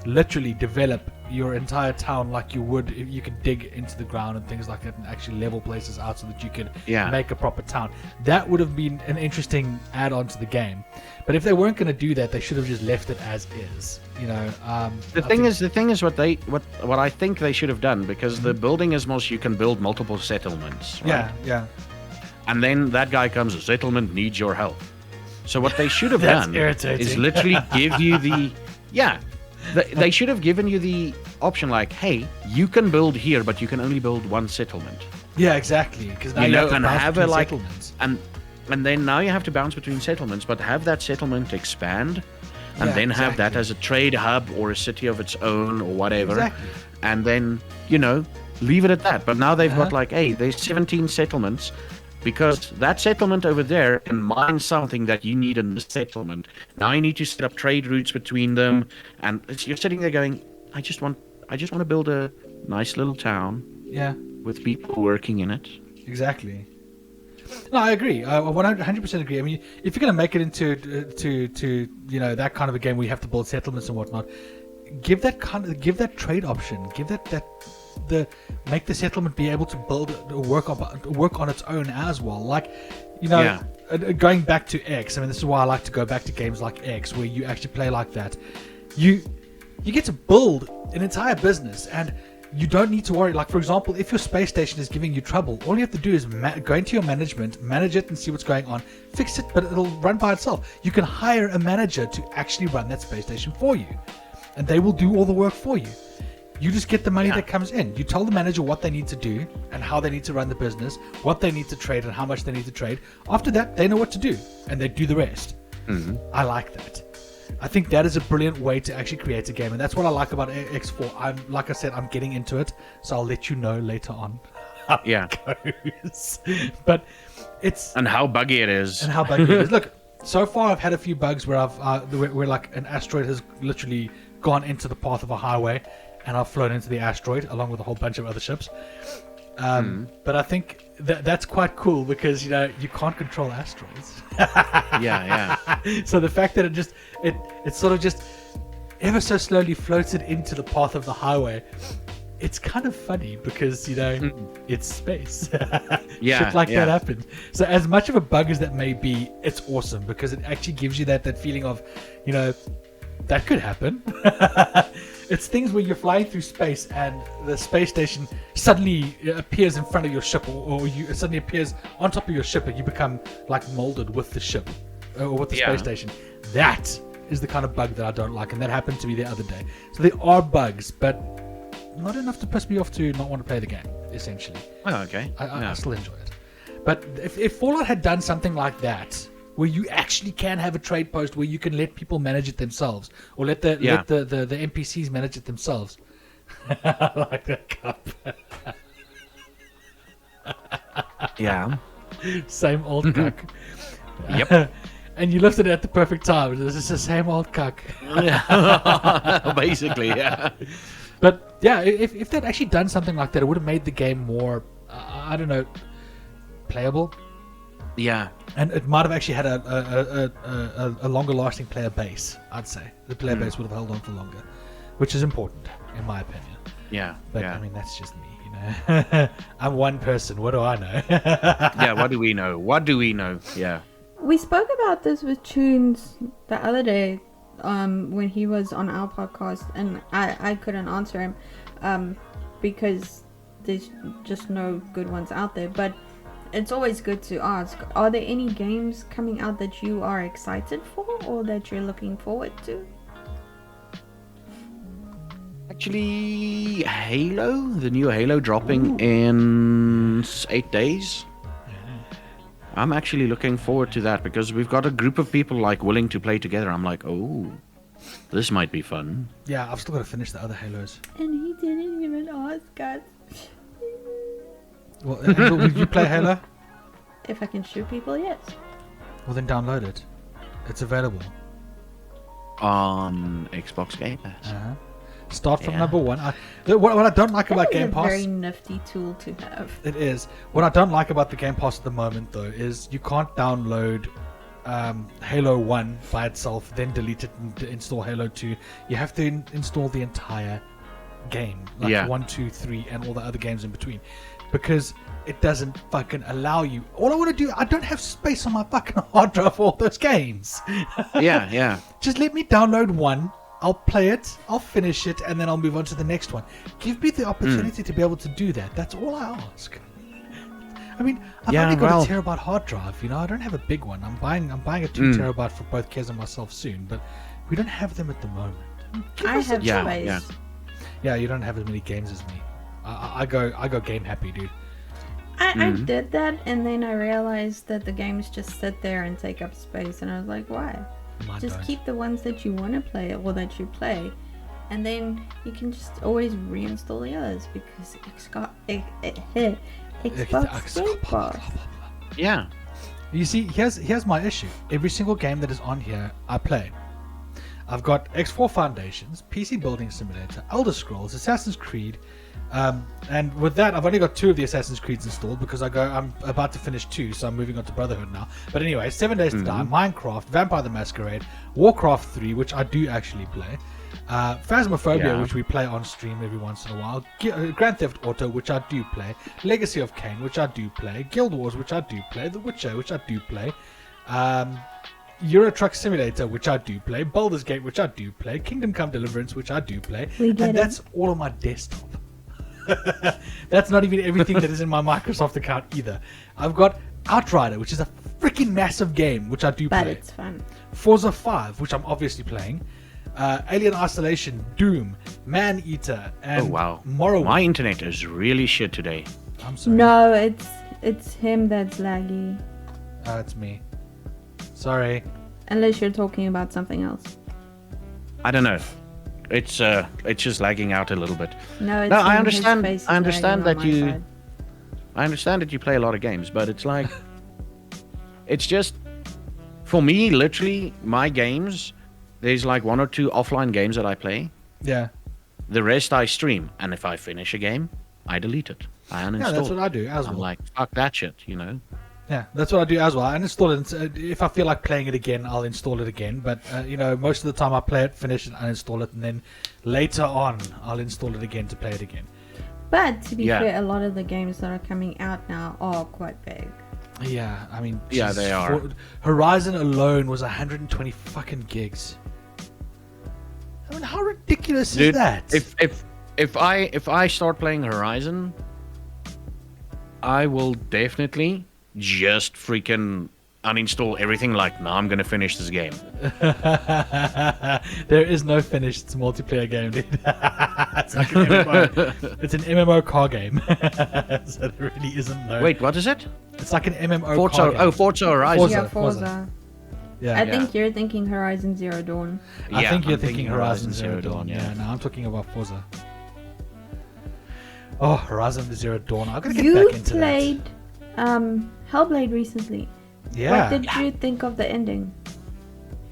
A: literally develop your entire town like you would if you could dig into the ground and things like that, and actually level places out so that you could make a proper town. That would have been an interesting add-on to the game. But if they weren't going to do that, they should have just left it as is.
C: The thing is what I think they should have done, because the building is you can build multiple settlements. Right?
A: Yeah.
C: And then that guy comes, a settlement needs your help. So what they should have
A: That's
C: done
A: irritating.
C: is literally give you the they should have given you the option, like, hey, you can build here, but you can only build one settlement.
A: Yeah, exactly. Because now
C: You
A: you
C: know,
A: have to
C: and
A: bounce
C: have
A: between
C: a like,
A: settlements.
C: and then now you have to bounce between settlements, but have that settlement expand, and then have that as a trade hub or a city of its own or whatever,
A: Exactly.
C: and then leave it at that. But now they've got like, hey, there's 17 settlements, because that settlement over there can mine something that you need in this settlement. Now you need to set up trade routes between them, and you're sitting there going, I just want to build a nice little town
A: Yeah.
C: with people working in it.
A: Exactly. No, I agree. I 100% agree. I mean, if you're going to make it into that kind of a game where you have to build settlements and whatnot, give that trade option. Give make the settlement be able to work on its own as well. Like, going back to X. I mean, this is why I like to go back to games like X, where you actually play like that. You get to build an entire business, and you don't need to worry. Like, for example, if your space station is giving you trouble, all you have to do is go into your management, manage it, and see what's going on. Fix it, but it'll run by itself. You can hire a manager to actually run that space station for you, and they will do all the work for you. You just get the money that comes in. You tell the manager what they need to do and how they need to run the business, what they need to trade and how much they need to trade. After that, they know what to do, and they do the rest.
C: Mm-hmm.
A: I like that. I think that is a brilliant way to actually create a game, and that's what I like about X4. Like I said, I'm getting into it, so I'll let you know later on how it goes. But
C: and how buggy it is.
A: Look, so far I've had a few bugs where where like an asteroid has literally gone into the path of a highway, and I've flown into the asteroid along with a whole bunch of other ships. But I think that's quite cool, because you can't control asteroids. So the fact that it sort of just ever so slowly floated into the path of the highway, it's kind of funny, because it's space. Shit like that happens. So as much of a bug as that may be, it's awesome, because it actually gives you that feeling of that could happen. It's things where you're flying through space and the space station suddenly appears in front of your ship, or it suddenly appears on top of your ship, and you become like molded with the ship or with the space station. That is the kind of bug that I don't like, and that happened to me the other day. So there are bugs, but not enough to piss me off to not want to play the game, essentially.
C: Oh, okay.
A: I still enjoy it. But if Fallout had done something like that, where you actually can have a trade post where you can let people manage it themselves, or let the NPCs manage it themselves. I like that cup.
C: Yeah.
A: Same old cuck.
C: Yep.
A: And you lifted it at the perfect time. This is the same old cuck.
C: Basically, yeah.
A: But yeah, if they'd actually done something like that, it would have made the game more, I don't know, playable.
C: Yeah.
A: And it might have actually had a longer lasting player base, I'd say. The player base would have held on for longer, which is important, in my opinion.
C: Yeah.
A: But
C: yeah.
A: I mean, that's just me, you know. I'm one person. What do I know?
C: Yeah, what do we know? What do we know? Yeah.
B: We spoke about this with Tunes the other day when he was on our podcast, and I couldn't answer him because there's just no good ones out there. But it's always good to ask, are there any games coming out that you are excited for or that you're looking forward to?
C: Actually, Halo, the new Halo dropping in 8 days. I'm actually looking forward to that because we've got a group of people like willing to play together. I'm like, oh, this might be fun.
A: Yeah, I've still got to finish the other Halos.
B: And he didn't even ask us.
A: Well, Angel, will you play Halo?
B: If I can shoot people, yes.
A: Well, then download it. It's available.
C: On Xbox Game Pass.
A: Uh-huh. Start from number one. What I don't like about Game
B: It's a
A: Pass...
B: very nifty tool to have.
A: It is. What I don't like about the Game Pass at the moment, though, is you can't download Halo 1 by itself, then delete it and install Halo 2. You have to install the entire game. Like 1, 2, 3, and all the other games in between. Because it doesn't fucking allow you. All I want to do, I don't have space on my fucking hard drive for all those games.
C: Yeah.
A: Just let me download one. I'll play it, I'll finish it, and then I'll move on to the next one. Give me the opportunity to be able to do that. That's all I ask. I mean, I've only got a terabyte hard drive, you know. I don't have a big one. I'm buying a 2 terabyte for both Kez and myself soon, but we don't have them at the moment.
B: I have space.
A: Yeah, you don't have as many games as me. I go game happy, dude.
B: I did that, and then I realized that the games just sit there and take up space, and I was like, why? Just keep the ones that you want to play or that you play, and then you can just always reinstall the others because Xbox Game Pass.
C: Yeah.
A: You see, here's my issue. Every single game that is on here, I play. I've got X4 Foundations, PC Building Simulator, Elder Scrolls, Assassin's Creed, and with that, I've only got 2 of the Assassin's Creeds installed because I'm about to finish 2, so I'm moving on to Brotherhood now. But anyway, 7 Days to Die, Minecraft, Vampire the Masquerade, Warcraft 3, which I do actually play, Phasmophobia, which we play on stream every once in a while, Grand Theft Auto, which I do play, Legacy of Kain, which I do play, Guild Wars, which I do play, The Witcher, which I do play, Euro Truck Simulator, which I do play, Baldur's Gate, which I do play, Kingdom Come Deliverance, which I do play, and that's all on my desktop. That's not even everything that is in my Microsoft account either. I've got Outrider, which is a freaking massive game, which I do play.
B: But it's fun.
A: Forza 5, which I'm obviously playing. Alien Isolation, Doom, Man Eater, and Morrowind.
C: My internet is really shit today.
A: I'm sorry.
B: No, it's him that's laggy.
A: It's me. Sorry.
B: Unless you're talking about something else.
C: I don't know. It's just lagging out a little bit.
B: No, it's
C: I
B: him,
C: understand.
B: his face
C: I
B: is
C: understand
B: lagging
C: that
B: on my
C: you.
B: side.
C: I understand that you play a lot of games, but it's like, it's just, for me, literally, my games. There's like 1 or 2 offline games that I play.
A: Yeah.
C: The rest I stream, and if I finish a game, I delete it. I uninstall.
A: Yeah, that's what I do as well.
C: I'm like, fuck that shit, you know.
A: Yeah, that's what I do as well. I uninstall it. If I feel like playing it again, I'll install it again. But, most of the time I play it, finish it, uninstall it, and then later on, I'll install it again to play it again.
B: But to be fair, a lot of the games that are coming out now are quite big.
A: Yeah, I mean...
C: Yeah, they are.
A: Horizon alone was 120 fucking gigs. I mean, how ridiculous is that?
C: If I start playing Horizon, I will definitely just freaking uninstall everything. Like, now I'm gonna finish this game.
A: There is no finish. It's a multiplayer game, dude. It's like an MMO. It's an MMO car game. So there really isn't no.
C: Wait, what is it?
A: It's like an MMO
C: Forza.
A: car game.
C: Oh, Forza Horizon.
B: Yeah, Forza.
A: Yeah.
B: I think you're thinking Horizon Zero Dawn.
A: I think you're
C: I'm
A: thinking Horizon Zero Dawn. Yeah, no, I'm talking about Forza. Oh, Horizon Zero Dawn. I've got to get
B: You
A: back into
B: played Hellblade recently.
A: that. Yeah.
B: What did you think of the ending?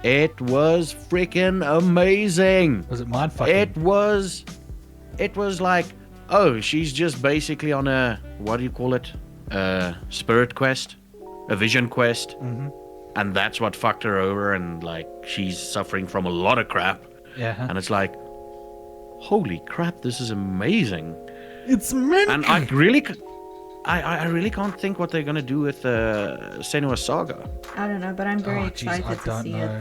C: It was freaking amazing.
A: Was it mindfucking?
C: It was like, oh, she's just basically on a, what do you call it? A spirit quest, a vision quest.
A: Mm-hmm.
C: And that's what fucked her over, and like she's suffering from a lot of crap.
A: Yeah.
C: And it's like, holy crap, this is amazing.
A: It's meant.
C: And I really can't think what they're gonna do with Senua's Saga.
B: I don't know, but I'm very
A: Oh, jeez,
B: excited
A: I
B: to
A: don't
B: see
A: know.
B: it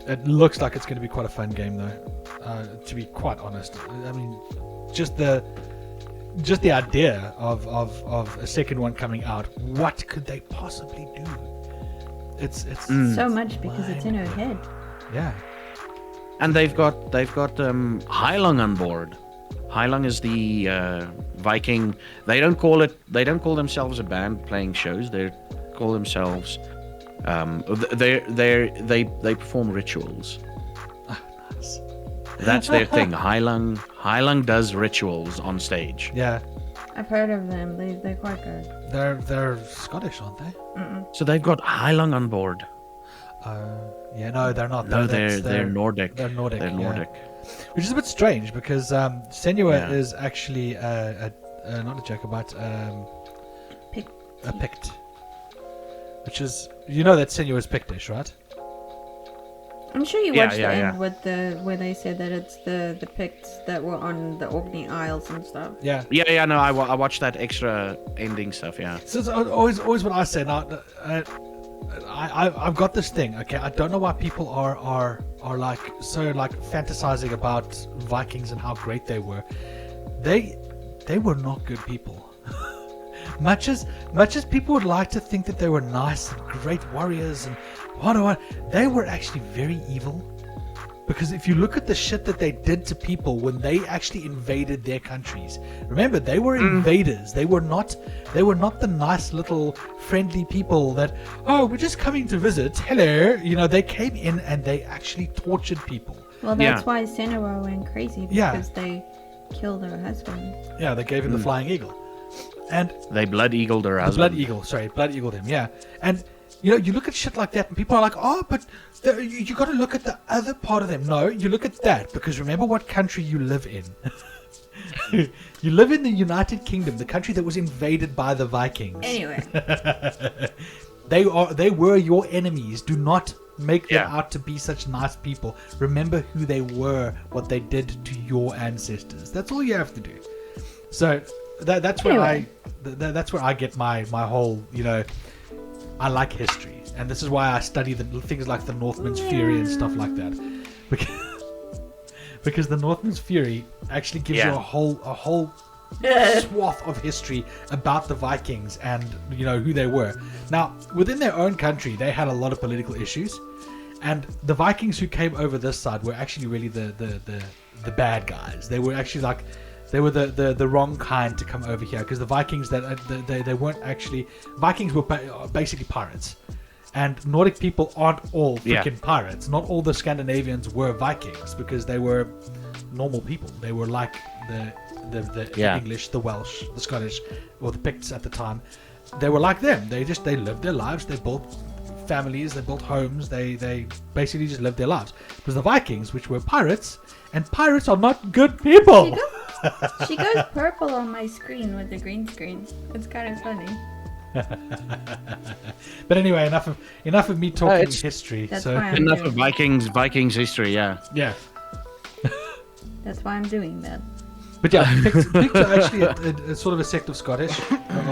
B: though.
A: It looks like it's going to be quite a fun game, though. To be quite honest, I mean, just the idea of a second one coming out. What could they possibly do? It's
B: So much because it's in her head.
A: yeah.
C: And they've got Heilung on board. Heilung is the Viking. They don't call themselves a band playing shows. They call themselves they perform rituals.
A: Nice.
C: That's their thing. Heilung does rituals on stage.
A: Yeah,
B: I've heard of them. They're quite good.
A: they're Scottish, aren't they?
C: So they've got Heilung on board.
A: Yeah, no, they're not.
C: No, they're Nordic.
A: They're Nordic.
C: They're
A: yeah.
C: Nordic.
A: Which is a bit strange because Senua
C: Yeah.
A: is actually not a Jacobite,
B: Pick.
A: a Pict. Which is, you know that Senua is Pictish, right?
B: I'm sure you
C: Yeah,
B: watched
C: yeah,
B: the
C: yeah.
B: end with where they said that it's the Picts that were on the Orkney Isles and stuff.
A: Yeah.
C: Yeah, no, I watched that extra ending stuff, yeah.
A: So it's always what I say. Now, I've got this thing. Okay, I don't know why people are like so like fantasizing about Vikings and how great they were. They were not good people. much as people would like to think that they were nice and great warriors and what, they were actually very evil. Because if you look at the shit that they did to people when they actually invaded their countries, remember they were invaders. They were not the nice little friendly people that, oh, we're just coming to visit. Hello, they came in and they actually tortured people.
B: Well, that's
C: Yeah.
B: why Senua went crazy
A: Yeah.
B: because they killed her husband.
A: Yeah, they gave him the flying eagle, and
C: They blood eagled her
A: the
C: husband.
A: blood eagled him. Yeah, and you look at shit like that, and people are like, oh, but you got to look at the other part of them. No, you look at that because remember what country you live in. You live in the United Kingdom, the country that was invaded by the Vikings.
B: Anyway,
A: They were your enemies. Do not make them
C: Yeah.
A: out to be such nice people. Remember who they were, what they did to your ancestors. That's all you have to do. So that's where
B: Anyway.
A: that's where I get my whole, I like history, and this is why I study the things like the Northman's Fury and stuff like that, because the Northman's Fury actually gives you a whole swath of history about the Vikings and who they were. Now, within their own country, they had a lot of political issues, and the Vikings who came over this side were actually really the bad guys. They were actually like. They were the wrong kind to come over here because the Vikings they weren't actually Vikings were basically pirates, and Nordic people aren't all freaking pirates. Not all the Scandinavians were Vikings because they were normal people. They were like the English, the Welsh, the Scottish, or the Picts at the time. They were like them. They lived their lives. They built families. They built homes. They basically just lived their lives. It was the Vikings, which were pirates, and pirates are not good people.
B: she goes purple on my screen with the green screen. It's kind of funny.
A: But anyway, enough of me talking
C: it's-
A: history.
B: That's
A: So
B: why I'm
C: Enough
B: doing
C: of Vikings history, yeah.
A: yeah,
B: That's why I'm doing that.
A: but yeah, Picts are actually a sort of a sect of Scottish,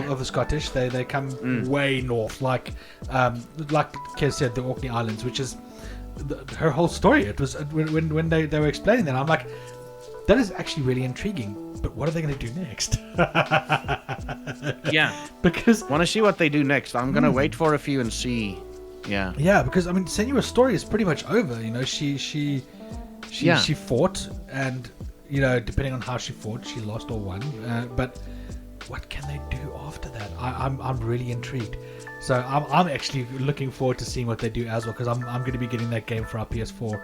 A: of the Scottish. They come way north, like Kev said, the Orkney Islands, which is her whole story. It was when they were explaining that, I'm like, that is actually really intriguing. But what are they going to do next?
C: Yeah.
A: Because
C: Want to see what they do next. I'm going to wait for a few and see. Yeah.
A: yeah, because I mean, Senua's story is pretty much over. She fought, and depending on how she fought, she lost or won. But what can they do after that? I'm really intrigued. So I'm actually looking forward to seeing what they do as well, because I'm going to be getting that game for our PS4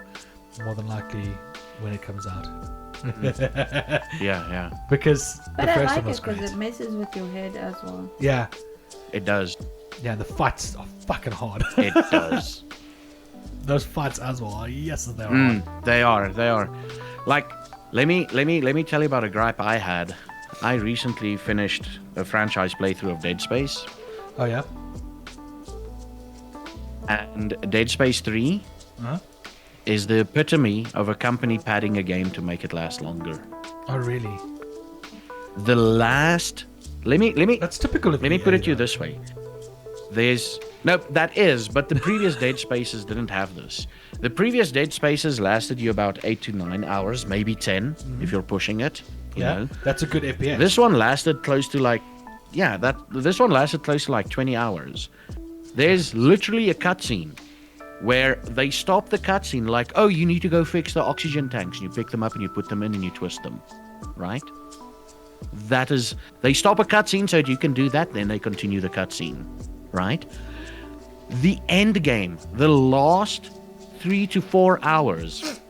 A: more than likely when it comes out.
C: Yeah.
A: Because
B: But
A: the
B: I
A: first
B: like
A: one was
B: it because
A: great.
B: it messes with your head as well.
A: Yeah,
C: It does.
A: yeah, the fights are fucking hard.
C: It does.
A: Those fights as well, yes, they're hard.
C: They are. Like, let me tell you about a gripe I had. I recently finished a franchise playthrough of Dead Space,
A: Oh yeah.
C: and Dead Space 3
A: Huh?
C: is the epitome of a company padding a game to make it last longer.
A: Oh really?
C: The last, let me
A: That's typical of
C: let me
A: EA,
C: put it to you
A: though.
C: this way. But the previous Dead Spaces didn't have this. The previous Dead Spaces lasted you about 8 to 9 hours, maybe 10 if you're pushing it. You
A: Yeah,
C: know.
A: that's a good FPS.
C: This one lasted close to like, this one lasted close to like 20 hours. There's literally a cutscene where they stop the cutscene like, oh, you need to go fix the oxygen tanks. And you pick them up and you put them in and you twist them, right? They stop a cutscene so that you can do that, then they continue the cutscene, right? The end game, the last 3 to 4 hours,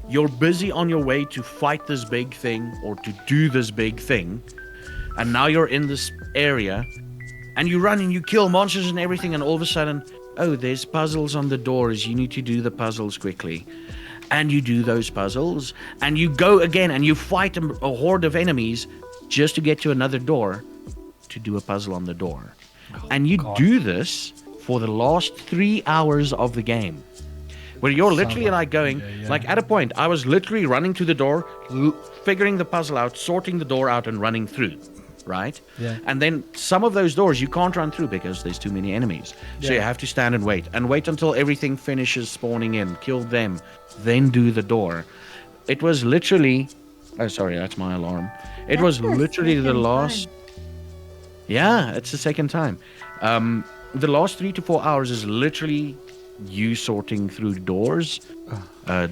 C: you're busy on your way to fight this big thing or to do this big thing, and now you're in this area, and you run and you kill monsters and everything, and all of a sudden, oh, there's puzzles on the doors, you need to do the puzzles quickly. And you do those puzzles, and you go again, and you fight a horde of enemies just to get to another door to do a puzzle on the door. And you do this for the last 3 hours of the game, where you're literally like going, like at a point, I was literally running to the door, figuring the puzzle out, sorting the door out, and running through, right?
A: Yeah.
C: And then some of those doors you can't run through because there's too many enemies. So you have to stand and wait until everything finishes spawning in, kill them, then do the door. It was literally, oh, sorry, that's my alarm. It was literally the last. Yeah, it's the second time. The last 3 to 4 hours is literally you sorting through doors,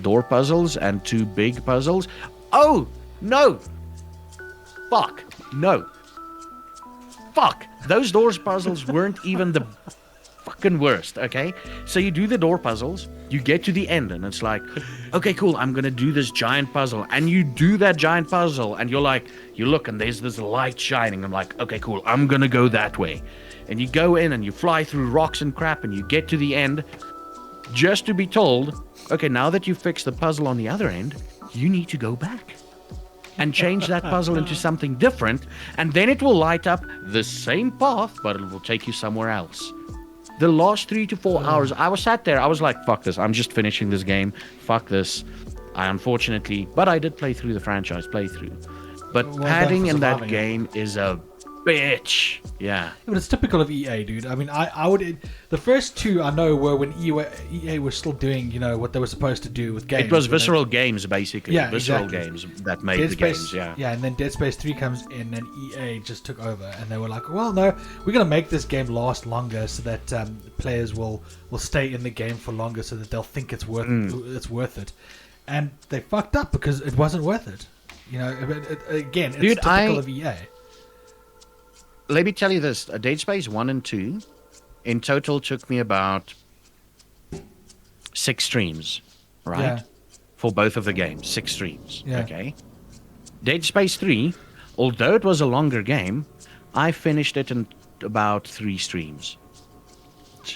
C: door puzzles, and 2 big puzzles. Oh, no! Fuck, no. Fuck, those doors puzzles weren't even the fucking worst, okay? So you do the door puzzles, you get to the end, and it's like, okay, cool, I'm gonna do this giant puzzle. And you do that giant puzzle, and you're like, you look, and there's this light shining. I'm like, okay, cool, I'm gonna go that way. And you go in, and you fly through rocks and crap, and you get to the end, just to be told, okay, now that you've fixed the puzzle on the other end, you need to go back and change that puzzle into something different, and then it will light up the same path, but it will take you somewhere else. The last 3 to 4 hours, I was sat there, I was like, fuck this, I'm just finishing this game, fuck this. But I did play through the franchise playthrough. But
A: Well done
C: padding
A: for
C: in that
A: surviving it.
C: game is a bitch. Yeah.
A: But it's typical of EA, dude. I mean, I would. The first 2 I know were when EA was still doing, what they were supposed to do with games.
C: It was
A: when they-
C: Visceral Games, basically.
A: Yeah,
C: Visceral
A: exactly.
C: Games that made
A: Dead
C: the
A: Space,
C: games, yeah.
A: Yeah, and then Dead Space 3 comes in, and EA just took over, and they were like, "Well, no, we're gonna make this game last longer, so that players will stay in the game for longer, so that they'll think it's worth it." And they fucked up because it wasn't worth it. Again, it's
C: Dude,
A: typical of EA.
C: Let me tell you this. Dead Space 1 and 2 in total took me about 6 streams, right?
A: Yeah.
C: For both of the games. 6 streams,
A: Yeah.
C: okay? Dead Space 3, although it was a longer game, I finished it in about 3 streams.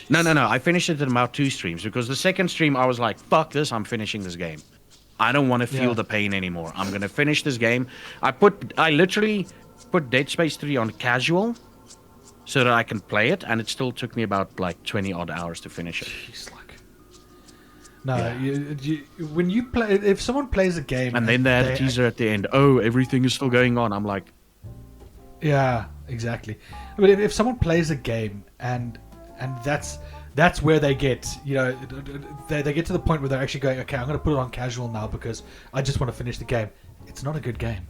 C: No. I finished it in about 2 streams because the second stream I was like, fuck this, I'm finishing this game. I don't want to feel the pain anymore. I'm going to finish this game. I literally put Dead Space 3 on casual so that I can play it, and it still took me about like 20 odd hours to finish it.
A: Jeez, when you play, if someone plays a game,
C: And then they had a teaser at the end. Oh, everything is still going on. I'm like,
A: yeah, exactly. But if someone plays a game and that's where they get, they get to the point where they're actually going, okay, I'm going to put it on casual now because I just want to finish the game. It's not a good game.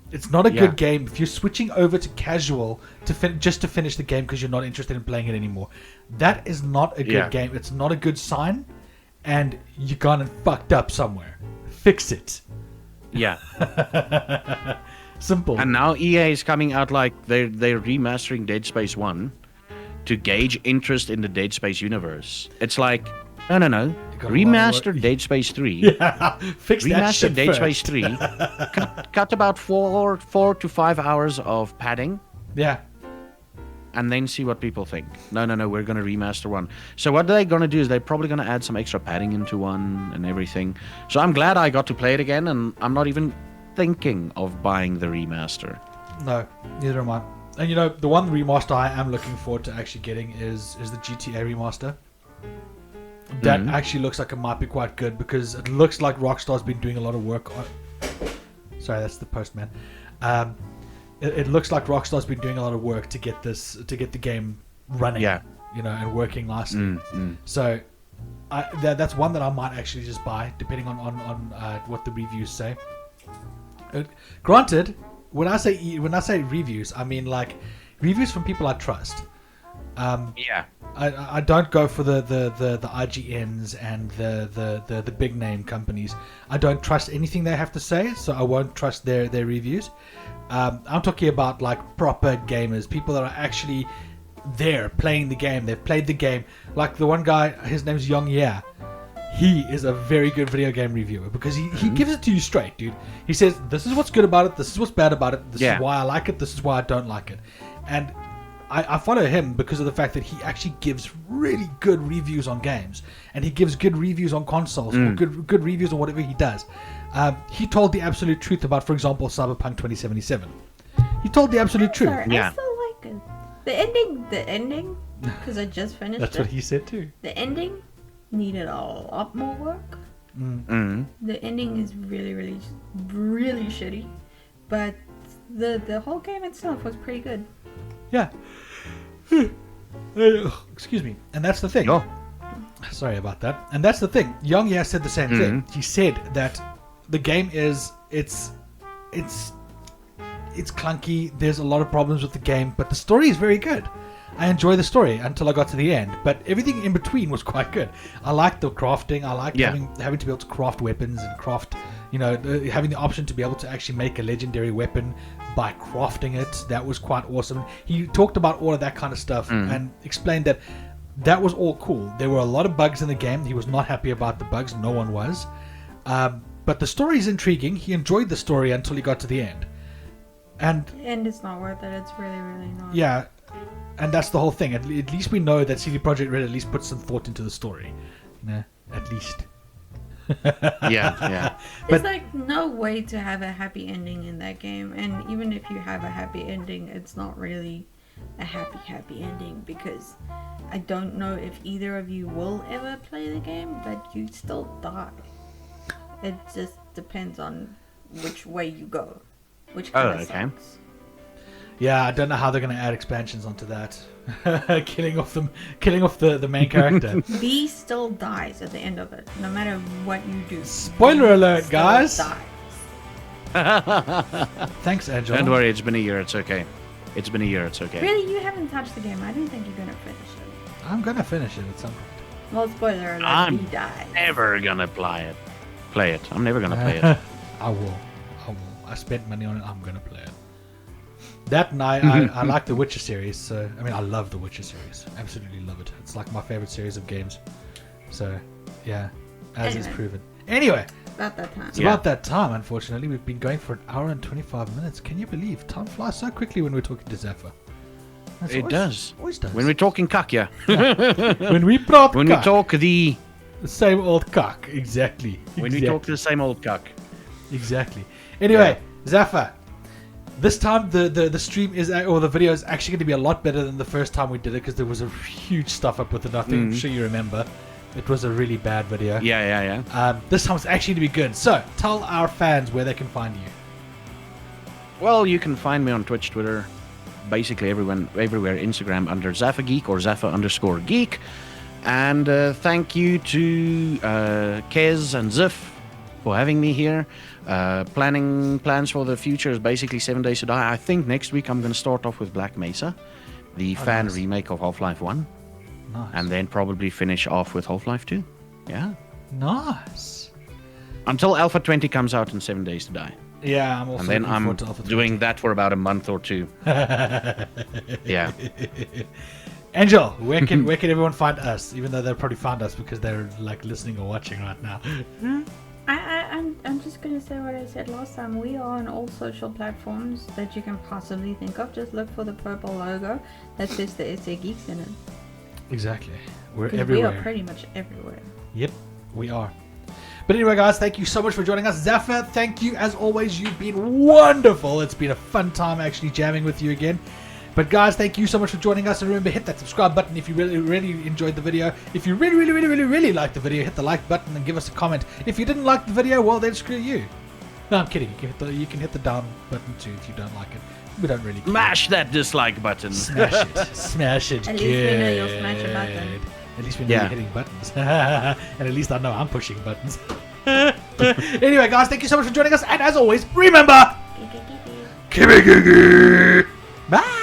A: It's not a good game if you're switching over to casual just to finish the game because you're not interested in playing it anymore. That is not a good game. It's not a good sign, and you gone and fucked up somewhere. Fix it.
C: yeah.
A: Simple.
C: And now EA is coming out like they're remastering Dead Space 1. to gauge interest in the Dead Space universe. It's like, no.
A: got a
C: Remaster
A: lot of
C: Dead Space 3.
A: Yeah, fix that
C: Remaster
A: shit
C: Dead
A: first.
C: Space 3. cut about 4 to 5 hours of padding.
A: Yeah.
C: And then see what people think. No, we're going to remaster one. So what they're going to do is they're probably going to add some extra padding into one and everything. So I'm glad I got to play it again, and I'm not even thinking of buying the remaster.
A: No, neither am I. And you know, the one remaster I am looking forward to actually getting is the GTA remaster. That actually looks like it might be quite good because it looks like Rockstar's been doing a lot of work on... Sorry, that's the postman. It looks like Rockstar's been doing a lot of work to get the game running, you know, and working nicely. So that's one that I might actually just buy, depending on what the reviews say. Granted, when I say reviews, I mean like reviews from people I trust. I don't go for the IGNs and the big name companies. I don't trust anything they have to say, so I won't trust their reviews. I'm talking about like proper gamers, people that are actually there playing the game. They've played the game. Like the one guy, his name's Young Yeah. He is a very good video game reviewer because he gives it to you straight, dude. He says, this is what's good about it, this is what's bad about it, this is why I like it, this is why I don't like it. And I follow him because of the fact that he actually gives really good reviews on games, and he gives good reviews on consoles, or good reviews on whatever he does. He told the absolute truth about, for example, Cyberpunk 2077. He told the absolute truth.
B: I still like it. The ending, because I just finished
A: That's
B: it.
A: what he said too.
B: The ending needed a lot more work. The ending is really, really, really shitty, but the whole game itself was pretty good.
A: Yeah. Excuse me. And that's the thing. Sorry about that. And that's the thing. Young Yeah said the same thing. He said that the game is it's clunky. There's a lot of problems with the game, but the story is very good. I enjoy the story until I got to the end, but everything in between was quite good. I liked the crafting. I liked having to be able to craft weapons and craft, you know, having the option to be able to actually make a legendary weapon by crafting it. That was quite awesome. He talked about all of that kind of stuff and explained that was all cool. There were a lot of bugs in the game. He was not happy about the bugs. No one was. But the story is intriguing. He enjoyed the story until he got to the end. And
B: it's not worth it. It's really, really not.
A: Yeah. And that's the whole thing. At least we know that CD Projekt Red at least put some thought into the story. You know, at least.
B: There's like no way to have a happy ending in that game, and even if you have a happy ending, it's not really a happy ending, because I don't know if either of you will ever play the game, but you still die. It just depends on which way you go, which kind of sucks.
A: Yeah, I don't know how they're going to add expansions onto that. killing off the main character.
B: V still dies at the end of it, no matter what you do.
A: Spoiler alert, guys!
B: Dies.
A: Thanks, Angela.
C: Don't worry, it's been a year. It's okay. It's been a year. It's okay.
B: Really, you haven't touched the game. I don't think you're gonna finish it.
A: I'm gonna finish it at some point.
B: Well, spoiler alert,
C: I'm
B: V dies.
C: never gonna play it. I'm never gonna play it.
A: I will. I spent money on it. I'm gonna play it. That and I like the Witcher series, so I mean I love the Witcher series. Absolutely love it. It's like my favorite series of games. So yeah, is proven. Anyway,
B: about that time.
A: It's about that time, unfortunately. We've been going for an hour and 25 minutes. Can you believe time flies so quickly when we're talking to Zephyr?
C: It does.
A: Always does.
C: When we're talking cuck, yeah.
A: When we talk
C: we talk the
A: same old cock, exactly.
C: When we talk the same old cuck.
A: Exactly. Anyway, Zephyr. This time the stream or the video is actually going to be a lot better than the first time we did it, because there was a huge stuff up with it. I think I'm sure you remember. It was a really bad video.
C: Yeah.
A: This time it's actually going to be good. So tell our fans where they can find you.
C: Well, you can find me on Twitch, Twitter, basically everywhere, Instagram under ZaphaGeek or Zapha_geek. And thank you to Kez and Ziff for having me here. Planning plans for the future is basically 7 Days to Die. I think next week I'm going to start off with Black Mesa, the fan remake of Half-Life 1.
A: Nice.
C: And then probably finish off with Half-Life 2. Yeah.
A: Nice.
C: Until Alpha 20 comes out in 7 Days to Die.
A: Yeah, I'm also
C: and then
A: looking
C: I'm
A: forward to Alpha 20.
C: doing that for about a month or two. Yeah.
A: Angel, where can everyone find us? Even though they'll probably find us because they're like listening or watching right now.
B: I'm just gonna say what I said last time. We are on all social platforms that you can possibly think of. Just look for the purple logo that says the SA Geeks in it.
A: Exactly. We're
B: 'Cause
A: everywhere.
B: we are pretty much everywhere.
A: Yep, we are. But anyway, guys, thank you so much for joining us. Zaffa, thank you as always. You've been wonderful. It's been a fun time actually jamming with you again. But guys, thank you so much for joining us. And remember, hit that subscribe button if you really enjoyed the video. If you really liked the video, hit the like button and give us a comment. If you didn't like the video, well, then screw you. No, I'm kidding. You can hit the down button too if you don't like it. We don't really care.
C: Mash that dislike button.
A: Smash it. Smash it.
B: At least we know you'll smash a button.
A: At least we know you're hitting buttons. And at least I know I'm pushing buttons. Anyway, guys, thank you so much for joining us. And as always, remember... Bye!